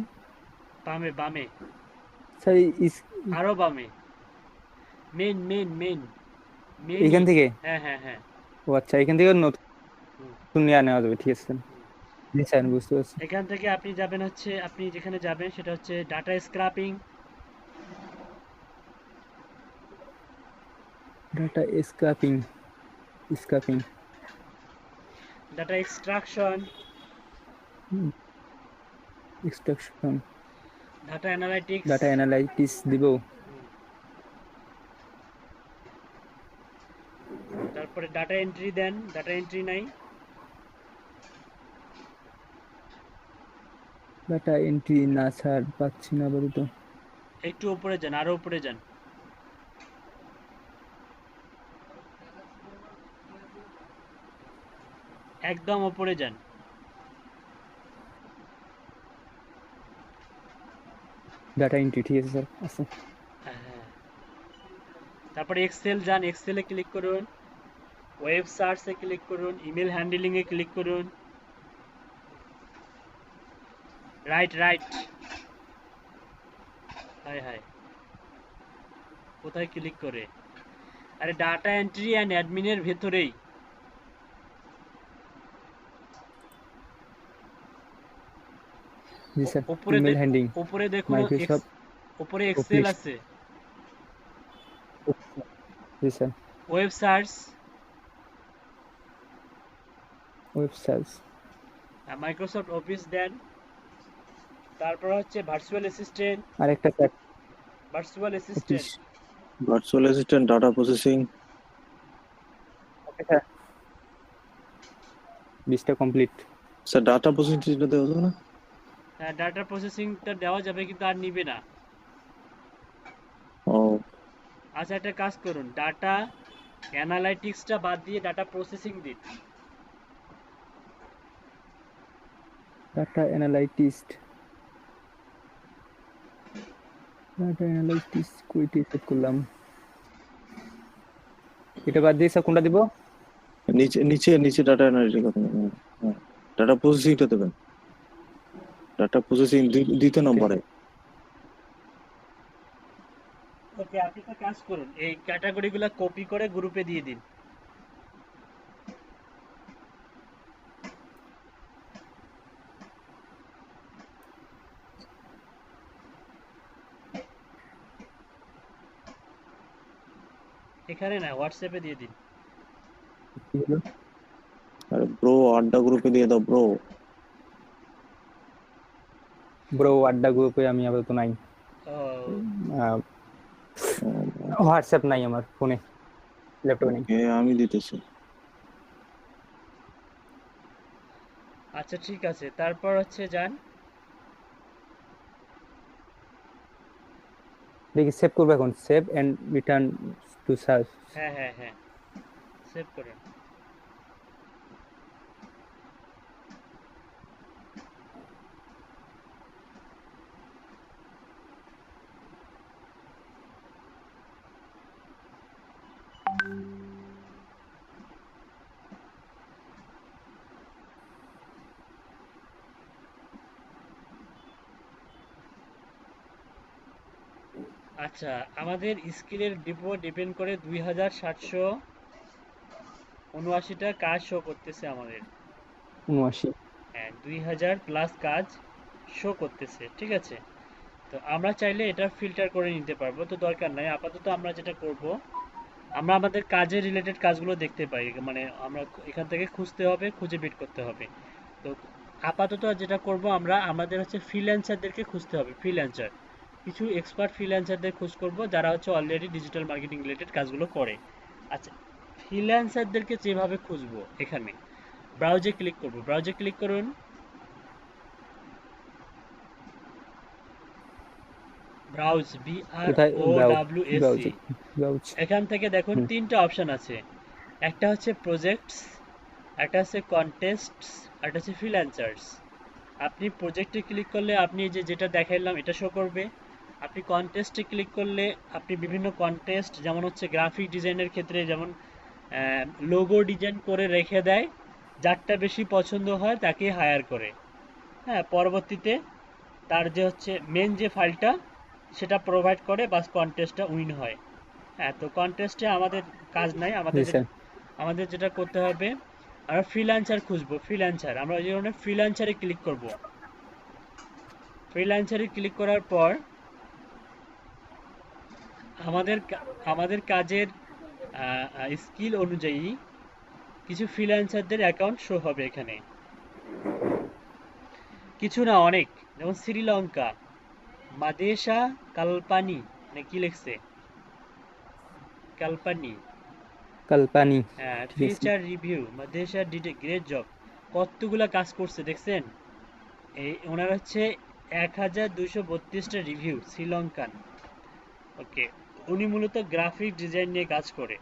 বামে বামে, স্যার আরো বামে, মেন মেন মেন মেন। এখান থেকে? হ্যাঁ হ্যাঁ হ্যাঁ। ও আচ্ছা, এখান থেকে হুম। নতুন নিয়ে নেওয়া যাবে, ঠিক আছে স্যার। জি স্যার, বুঝতে পারছি। এখান থেকে আপনি যাবেন হচ্ছে, আপনি যেখানে যাবেন সেটা হচ্ছে data scraping. Data scraping, scraping, data extraction, extraction, data analytics. Data analytics দিব। তারপরে ডাটা এন্ট্রি দেন, ডাটা এন্ট্রি নাই। ডাটা এন্ট্রি না স্যার, পাচ্ছি না আপাতত। একটু উপরে যান, আরো উপরে যান। একদম উপরে যান। ডাটা এন্ট্রি, ঠিক আছে স্যার, আছে। হ্যাঁ। তারপরে এক্সেল যান, এক্সেলে ক্লিক করুন, ওয়েব সার্চে ক্লিক করুন, ইমেল হ্যান্ডলিং এ ক্লিক করুন। Right right. হাই হাই, কোথায় ক্লিক করে? আরে ডাটা এন্ট্রি অ্যান্ড অ্যাডমিনের ভেতরেই। জি স্যার, উপরে ইমেল হ্যান্ডলিং, উপরে দেখুন, মাইক্রোসফট উপরে এক্সেল অফিস। আছে। জি sir, web search, web search, Microsoft Office দেন। তারপর হচ্ছে ভার্চুয়াল অ্যাসিস্ট্যান্ট, আর একটা sir virtual office. Assistant. Virtual assistant, data processing. Okay sir, 20টা কমপ্লিট। স্যার ডাটা প্রসেসিংটা দেওয়া যাবে না? হ্যাঁ, ডাটা প্রসেসিংটা দেওয়া যাবে কিন্তু আর নিবে না। ও আচ্ছা, একটা কাজ করুন, ডাটা অ্যানালাইটিক্সটা বাদ দিয়ে ডাটা প্রসেসিং দিন। ডাটা অ্যানালাইটিস্ট, ডাটা অ্যানালাইটিস কইটি সেট করলাম। এটা বাদ দিয়ে স্যার কোনটা দিব? নিচে নিচে নিচে ডাটা অ্যানালিটিক্স কথা বলুন। হ্যাঁ, ডাটা প্রসেসিংটা দেবেন। ডাটা প্রসেসিং দ্বিতীয় নম্বরে। ওকে, আপনি একটা কাজ করুন, এই ক্যাটাগরিগুলো কপি করে গ্রুপে দিয়ে দিন। এখানে না, হোয়াটসঅ্যাপে দিয়ে দিন। কি হলো? আরে ব্রো, আড্ডা গ্রুপে দিয়ে দাও ব্রো। ব্রো, আড্ডা গ্রুপে আমি আপাতত নাই। ও, হোয়াটসঅ্যাপ নাই আমার ফোনে, ল্যাপটপে নেই। ওকে, আমি দিতেছি। আচ্ছা ঠিক আছে, তারপর হচ্ছে যান। দেখি সেভ করবো এখন, save and return to search. হ্যাঁ হ্যাঁ হ্যাঁ, সেভ করেন। আচ্ছা, আমাদের স্কিলের উপর ডিপেন্ড করে 2779টা কাজ শো করতেছে আমাদের। 79। হ্যাঁ, 2000 প্লাস কাজ শো করতেছে, ঠিক আছে। তো আমরা চাইলে এটা ফিল্টার করে নিতে পারবো, তো দরকার নাই। আপাতত আমরা যেটা করব, আমরা আমাদের কাজের রিলেটেড কাজগুলো দেখতে পাই, মানে আমরা এখান থেকে খুঁজতে হবে, খুঁজে বের করতে হবে। তো আপাতত যেটা করব, আমরা আমাদের হচ্ছে ফ্রিল্যান্সারদেরকে খুঁজতে হবে, ফ্রিল্যান্সার কিছু এক্সপার্ট ফ্রিল্যান্সারদের খোঁজ করব যারা হচ্ছে অলরেডি ডিজিটাল মার্কেটিং রিলেটেড কাজগুলো করে। আচ্ছা, ফ্রিল্যান্সারদেরকে যেভাবে খুঁজবো, এখানে ব্রাউজে ক্লিক করব, ব্রাউজে ক্লিক করুন। ব্রাউজ, কোথায়? BROWSE। ব্রাউজ। এখান থেকে দেখুন হুম। 3টা অপশন আছে, একটা হচ্ছে প্রজেক্টস, একটা হচ্ছে কন্টেস্টস, একটা হচ্ছে ফ্রিল্যান্সার্স। আপনি প্রজেক্টে ক্লিক করলে আপনি যেটা দেখাইলাম এটা শো করবে। আপনি কন্টেস্টে ক্লিক করলে আপনি বিভিন্ন কন্টেস্ট, যেমন হচ্ছে গ্রাফিক ডিজাইনের ক্ষেত্রে যেমন লোগো ডিজাইন করে রেখে দেয়, যারটা বেশি পছন্দ হয় তাকে হায়ার করে। হ্যাঁ, পরবর্তীতে তার যে হচ্ছে মেন যে ফাইলটা সেটা প্রোভাইড করে, বাস কন্টেস্টটা উইন হয়। হ্যাঁ, তো কন্টেস্টে আমাদের কাজ নাই, জি স্যার। আমাদের যেটা করতে হবে, আমরা ফ্রিল্যান্সার খুঁজবো। ফ্রিল্যান্সার, আমরা ওই জন্য ফ্রিল্যান্সারে ক্লিক করব। ফ্রিল্যান্সারে ক্লিক করার পর আমাদের কাজের স্কিল অনুযায়ী কিছু ফ্রিল্যান্সারদের অ্যাকাউন্ট শো হবে এখানে, কিছু না অনেক। যেমন শ্রীলঙ্কা, মাদেশা কালপানি, মানে কি লিখছে, কালপানি। কালপানি। হ্যাঁ, ঠিক আছে। ফিচার রিভিউ, মাদেশা ডিড এ গ্রেট জব। কতগুলা কাজ করছে দেখছেন? এই ওনার হচ্ছে 1232টা রিভিউ, শ্রীলঙ্কান। ওকে, উনি মূলত গ্রাফিক ডিজাইন নিয়ে কাজ করে।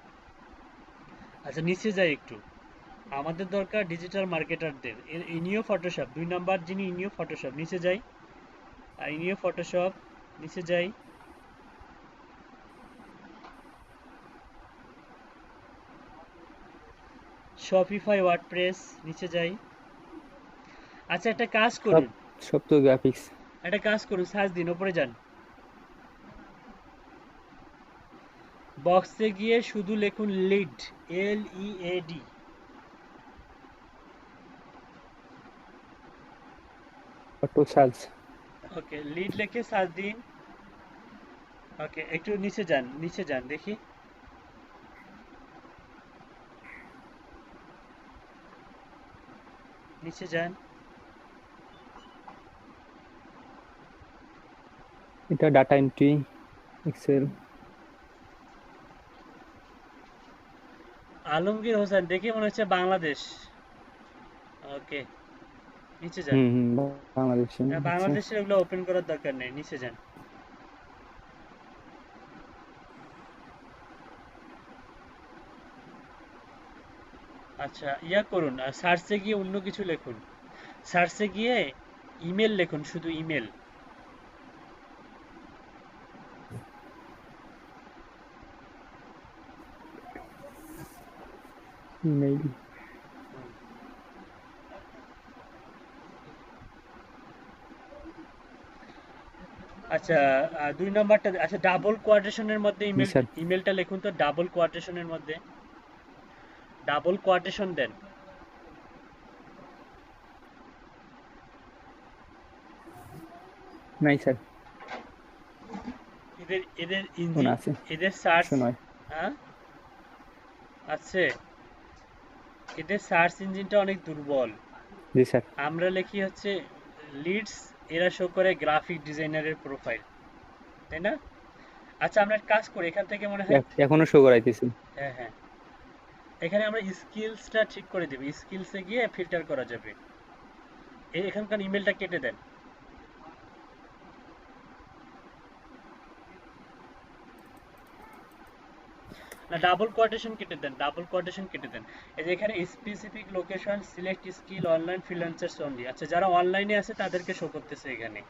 আচ্ছা, নিচে যাই একটু। আমাদের দরকার ডিজিটাল মার্কেটারদের। ইনিও ফটোশপ 2 নাম্বার, যিনি ইনিও ফটোশপ, নিচে যাই। ইনিও ফটোশপ, নিচে যাই। শপিফাই ওয়ার্ডপ্রেস, নিচে যাই। আচ্ছা, একটা কাজ সব করুন, সব তো গ্রাফিক্স। সার্চ দিন, ওপরে যান, বক্সে গিয়ে শুধু লিখুন lead, LEAD। Auto search. Okay, lead লিখে সার্চ দিন। ওকে, একটু নিচে যান, নিচে যান দেখি। নিচে যান। এটা data entry, Excel. Alamgir Hossain, দেখে মনে হচ্ছে বাংলাদেশ। ওকে, নিচে যান। হুম হুম, বাংলাদেশে। আচ্ছা। বাংলাদেশের ওগুলো ওপেন করার দরকার নেই, নিচে যান। আচ্ছা, ইয়া করুন, সার্চে গিয়ে অন্য কিছু লিখুন। সার্চে গিয়ে ইমেল লিখুন, শুধু ইমেল। ইমেইল। আচ্ছা, 2 নাম্বারটা, আচ্ছা ডাবল কোয়াটেশনের মধ্যে জি স্যার। ইমেলটা লিখুন তো, ডাবল কোয়াটেশনের মধ্যে, ডাবল কোয়াটেশন দেন। নাই স্যার। এদের এদের শোনা আছে। এদের সার্চ, শোনায়। হ্যাঁ আছে, এদের সার্চ ইঞ্জিনটা অনেক দুর্বল। জি স্যার। আমরা লিখি হচ্ছে লিডস, এরা শো করে গ্রাফিক ডিজাইনারের প্রোফাইল, তাই না? আচ্ছা, আমরা একটা কাজ করি, এখান থেকে মনে হয়, এখনো শো করাইতেছি। হ্যাঁ হ্যাঁ, এখানে আমরা স্কিলসটা ঠিক করে দেব, স্কিলসে গিয়ে ফিল্টার করা যাবে। এখানকার ইমেলটা কেটে দেন। না, ডাবল কোয়াটেশন কেটে দেন, ডাবল কোয়াটেশন কেটে দেন। এই যে এখানে specific location, select skill, online freelancers only. আচ্ছা, যারা অনলাইনে আছে তাদেরকে শো করতেছে এখানে,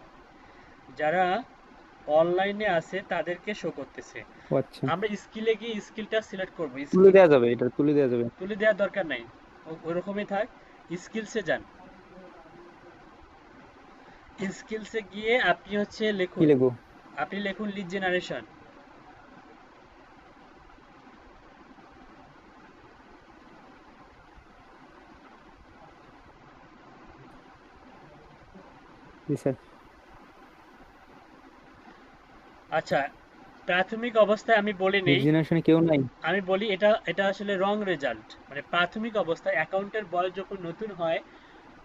যারা অনলাইনে আছে তাদেরকে শো করতেছে। ও আচ্ছা, আমরা স্কিলে গিয়ে স্কিলটা সিলেক্ট করব। তুলে দেওয়া যাবে, এটা তুলে দেওয়া যাবে। তুলে দেওয়ার দরকার নাই, ওরকমই থাক। স্কিলসে যান, স্কিলসে গিয়ে আপনি হচ্ছে কি লিখুন, লিখবো? আপনি লিখুন লিড জেনারেশন। জি স্যার। আচ্ছা, প্রাথমিক অবস্থায় আমি বলি নেক্সট নেই, জেনারেশনে কেউ নাই? আমি বলি এটা আসলে রং রেজাল্ট। মানে প্রাথমিক অবস্থায় অ্যাকাউন্টের বয়স যখন নতুন হয়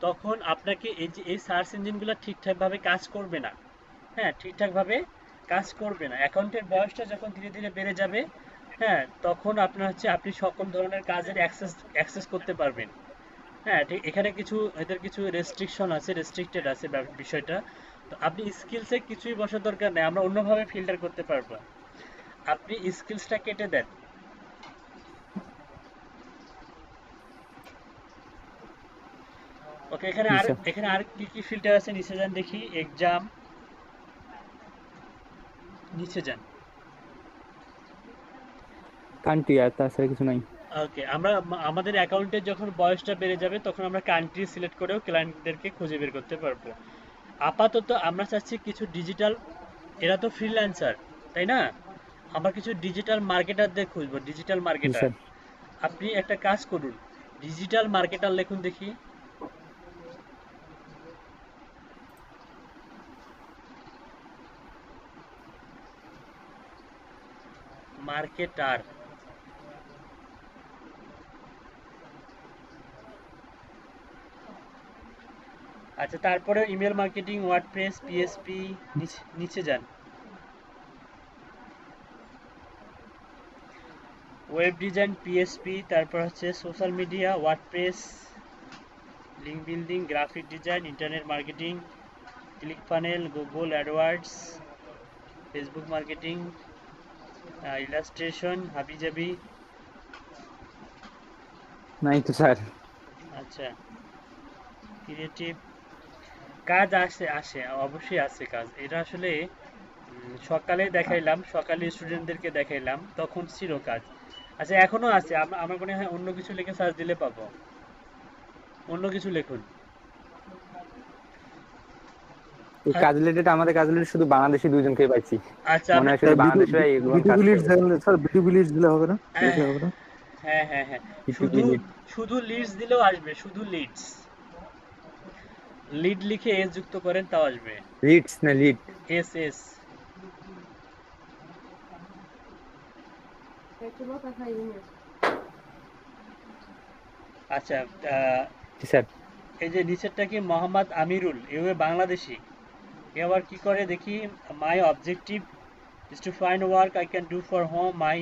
তখন আপনাকে এই যে এই সার্চ ইঞ্জিনগুলো ঠিকঠাকভাবে কাজ করবে না। হ্যাঁ, ঠিকঠাকভাবে কাজ করবে না। অ্যাকাউন্টের বয়সটা যখন ধীরে ধীরে বেড়ে যাবে, হ্যাঁ, তখন আপনার হচ্ছে আপনি সকল ধরনের কাজের অ্যাক্সেস করতে পারবেন। হ্যাঁ, ঠিক এখানে কিছু এদের কিছু রেস্ট্রিকশন আছে, রেস্ট্রিক্টেড আছে বিষয়টা। তো আপনি স্কিলসে কিছুই বসার দরকার নেই, আমরা অন্যভাবে ফিল্টার করতে পারবো। আপনি স্কিলসটা কেটে দেন। ওকে, জি স্যার। এখানে আর কি কি ফিল্টার আছে নিচে যান দেখি। এক্সাম, নিচে যান। কান্ট্রি, আর তাছাড়া কিছু নাই? ওকে, আমরা আমাদের অ্যাকাউন্টের যখন বয়সটা বেড়ে যাবে তখন আমরা কান্ট্রি সিলেক্ট করেও ক্লায়েন্টদেরকে খুঁজে বের করতে পারবো। আপাতত আমরা চাচ্ছি কিছু ডিজিটাল, এরা তো ফ্রিল্যান্সার তাই না, আমরা কিছু ডিজিটাল মার্কেটারদের খুঁজবো, ডিজিটাল জি মার্কেটার। স্যার। আপনি একটা কাজ করুন, ডিজিটাল মার্কেটার লিখুন দেখি। মার্কেটার, আচ্ছা, তারপরে ইমেল মার্কেটিং, ওয়ার্ডপ্রেস, পিএসপি, নিচে যান। ওয়েব ডিজাইন, পিএসপি, তারপর হচ্ছে social media, WordPress, link building, graphic design, internet marketing, click funnel, Google AdWords, Facebook marketing, illustration, হাবিজাবি। নাই তো স্যার। আচ্ছা, ক্রিয়েটিভ কাজ আসে অবশ্যই আছে কাজ। এটা আসলে সকালে দেখাইলাম, সকালে স্টুডেন্টদেরকে দেখাইলাম, তখন ছিল কাজ। আচ্ছা, এখনো আছে, আমার মনে হয় অন্য কিছু লিখে সার্চ দিলে পাবো। অন্য কিছু লিখুন। এই কাজ রিলেটেড, আমাদের কাজ রিলেটেড শুধু বাংলাদেশি দুইজনকে পাইছি, আচ্ছা, মনে হয় শুধু বাংলাদেশে এগুলো কাজ বিটিভি লিডস করে। স্যার, বিটিভি লিডস দিলে হবে না? লিখলে হবে না? হ্যাঁ হ্যাঁ হ্যাঁ, শুধু বিটিভি লিড। শুধু লিডস দিলেও আসবে, শুধু লিডস, লিড লিখে এস যুক্ত করেন তাও আসবে। লিডস না লিড? S S. আচ্ছা, জি স্যার। এই যে নিচেরটা কি মোহাম্মদ আমিরুল, এও বাংলাদেশি। এ আবার কি করে দেখি, my objective is to find work I can do for home, my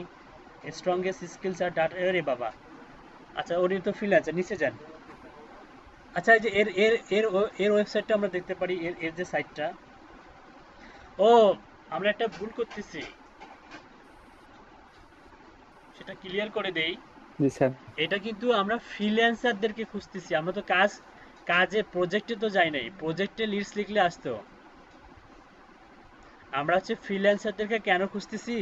strongest skills are data. আরে বাবা, আচ্ছা, উনি তো ফ্রিল্যান্সার, নিচে যান। আচ্ছা, এই যে এর এর এর এর ওয়েবসাইটটা আমরা দেখতে পারি, এর এর যে সাইটটা। ও, আমরা একটা ভুল করতেছি, সেটা ক্লিয়ার করে দেই। জি স্যার। এটা কিন্তু আমরা ফ্রিল্যান্সারদেরকে খুঁজতেছি, আমরা তো কাজে প্রজেক্টে তো যাই নাই, প্রজেক্টে লিস্ট লিখলে আসতো। আমরা হচ্ছে ফ্রিল্যান্সারদেরকে কেন খুঁজতেছি,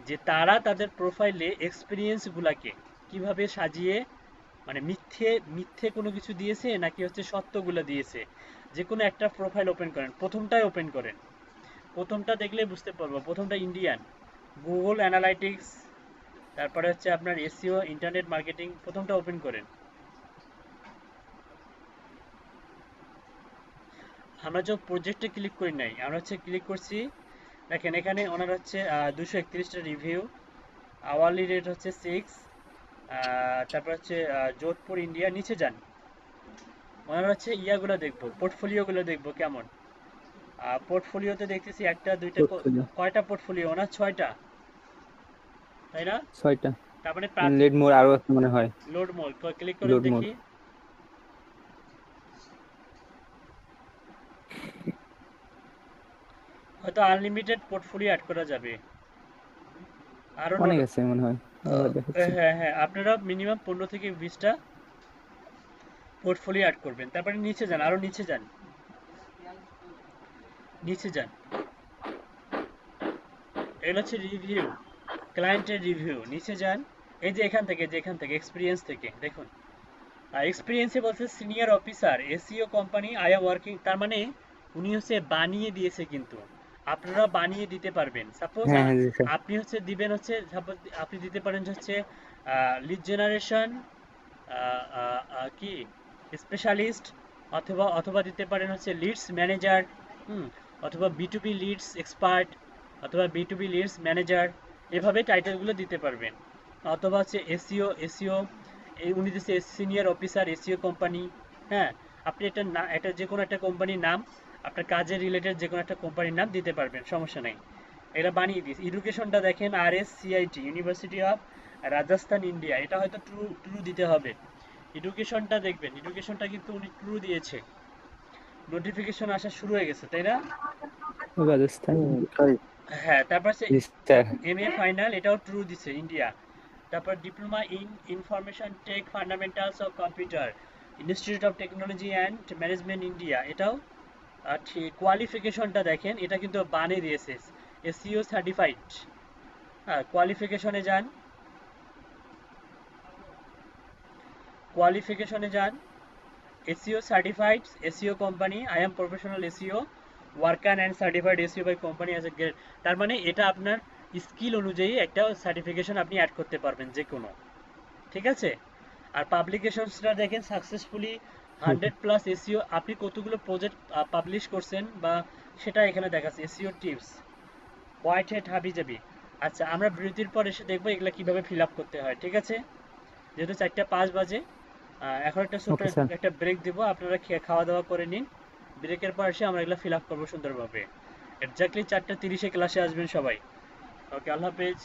যে তারা তাদের প্রোফাইলে এক্সপিরিয়েন্স গুলাকে কিভাবে সাজিয়ে, মানে মিথ্যে মিথ্যে কোনো কিছু দিয়েছে নাকি হচ্ছে সত্যগুলো দিয়েছে। যে কোনো একটা প্রোফাইল ওপেন করেন, প্রথমটাই ওপেন করেন, প্রথমটা দেখলে বুঝতে পারবো। প্রথমটা ইন্ডিয়ান, গুগল অ্যানালাইটিক্স, তারপরে হচ্ছে আপনার এসইও, ইন্টারনেট মার্কেটিং, প্রথমটা ওপেন করেন। আমরা যে প্রজেক্টে ক্লিক করি নাই, আমরা হচ্ছে ক্লিক করছি, দেখেন এখানে ওনার হচ্ছে 231টা রিভিউ, আওয়ারলি রেট হচ্ছে 6, তারপর হচ্ছে যোধপুর ইন্ডিয়া। নিচে যান, ওনার হচ্ছে ইয়াগুলো দেখবো, পোর্টফোলিওগুলো দেখবো কেমন। পোর্টফোলিওতে দেখতেছি একটা দুইটা, কয়টা পোর্টফোলিও ওনার? 6টা, তাই না? 6টা। তার মানে লিড মোর আরো আছে মনে হয়। লোড মোর, ক্লিক করে লোড মোর। দেখি। হয়তো আনলিমিটেড পোর্টফোলিও অ্যাড করা যাবে, আরো অনেক আছে মনে হয়। হ্যাঁ হ্যাঁ, আপনারা মিনিমাম 15 থেকে 20টা পোর্টফোলিও অ্যাড করবেন। তারপরে নিচে যান, আরো নিচে যান, নিচে যান। এগুলো হচ্ছে রিভিউ, ক্লায়েন্টের রিভিউ। নিচে যান, এই যে এখান থেকে এক্সপিরিয়েন্স থেকে দেখুন, এক্সপিরিয়েন্সে বলছে senior officer, SEO company, I am working. তার মানে উনি হচ্ছে বানিয়ে দিয়েছে, কিন্তু আপনারা বানিয়ে দিতে পারবেন। সাপোজ হ্যাঁ হ্যাঁ জি স্যার। আপনি হচ্ছে দিবেন হচ্ছে, সাপোজ আপনি দিতে পারেন যে হচ্ছে লিড জেনারেশন কি স্পেশালিস্ট, অথবা দিতে পারেন হচ্ছে লিডস ম্যানেজার, অথবা বিটুবি লিডস এক্সপার্ট, অথবা B2B লিডস ম্যানেজার, এভাবে টাইটেলগুলো দিতে পারবেন। অথবা হচ্ছে এসইও উনি দিচ্ছে সিনিয়র অফিসার এসইও কোম্পানি। হ্যাঁ, আপনি এটা যে কোনো একটা কোম্পানির নাম, আপনার কাজের রিলেটেড যে কোনো একটা কোম্পানির নাম দিতে পারবেন, সমস্যা নাই। এটা বানিয়ে দিস। এডুকেশনটা দেখেন RSCIT, university of Rajasthan, India. এটা হয়তো ট্রু দিতে হবে। এডুকেশনটা দেখবেন, এডুকেশনটা কিন্তু উনি ট্রু দিয়েছে। নোটিফিকেশন আসা শুরু হয়ে গেছে, তাই না? রাজস্থান। খাই হ্যাঁ, তারপর সে জি স্যার। MA ফাইনাল, এটাও ট্রু দিছে ইন্ডিয়া। তারপর diploma in information tech fundamentals of computer, institute of technology and management, India, এটাও ঠিক। কোয়ালিফিকেশনটা দেখেন, এটা কিন্তু বানিয়ে দিয়েছে, SEO সার্টিফাইড। হ্যাঁ, কোয়ালিফিকেশনে যান, SEO certified, SEO company, I am professional SEO worker and certified SEO by company as A grade. তার মানে এটা আপনার স্কিল অনুযায়ী একটা সার্টিফিকেশন আপনি অ্যাড করতে পারবেন যে কোনো, ঠিক আছে? আর পাবলিকেশনসটা দেখেন, সাকসেসফুলি 100+ SEO, আপনি কতগুলো প্রজেক্ট পাবলিশ করছেন বা সেটা এখানে দেখাচ্ছে। SEO টিপস, হোয়াইট হেড হাবিজাবি। আচ্ছা, আমরা বিরতির পর এসে দেখবো এগুলো কিভাবে ফিল আপ করতে হয়, ঠিক আছে? যেহেতু 4:05 বাজে, এখন একটা ছোট্ট ওকে স্যার। একটা ব্রেক দিব, আপনারা খাওয়া দাওয়া করে নিন। ব্রেকের পর এসে আমরা এগুলো ফিল আপ করবো সুন্দরভাবে। এক্স্যাক্টলি 4:30-এ ক্লাসে আসবেন সবাই। ওকে, আল্লাহ হাফেজ।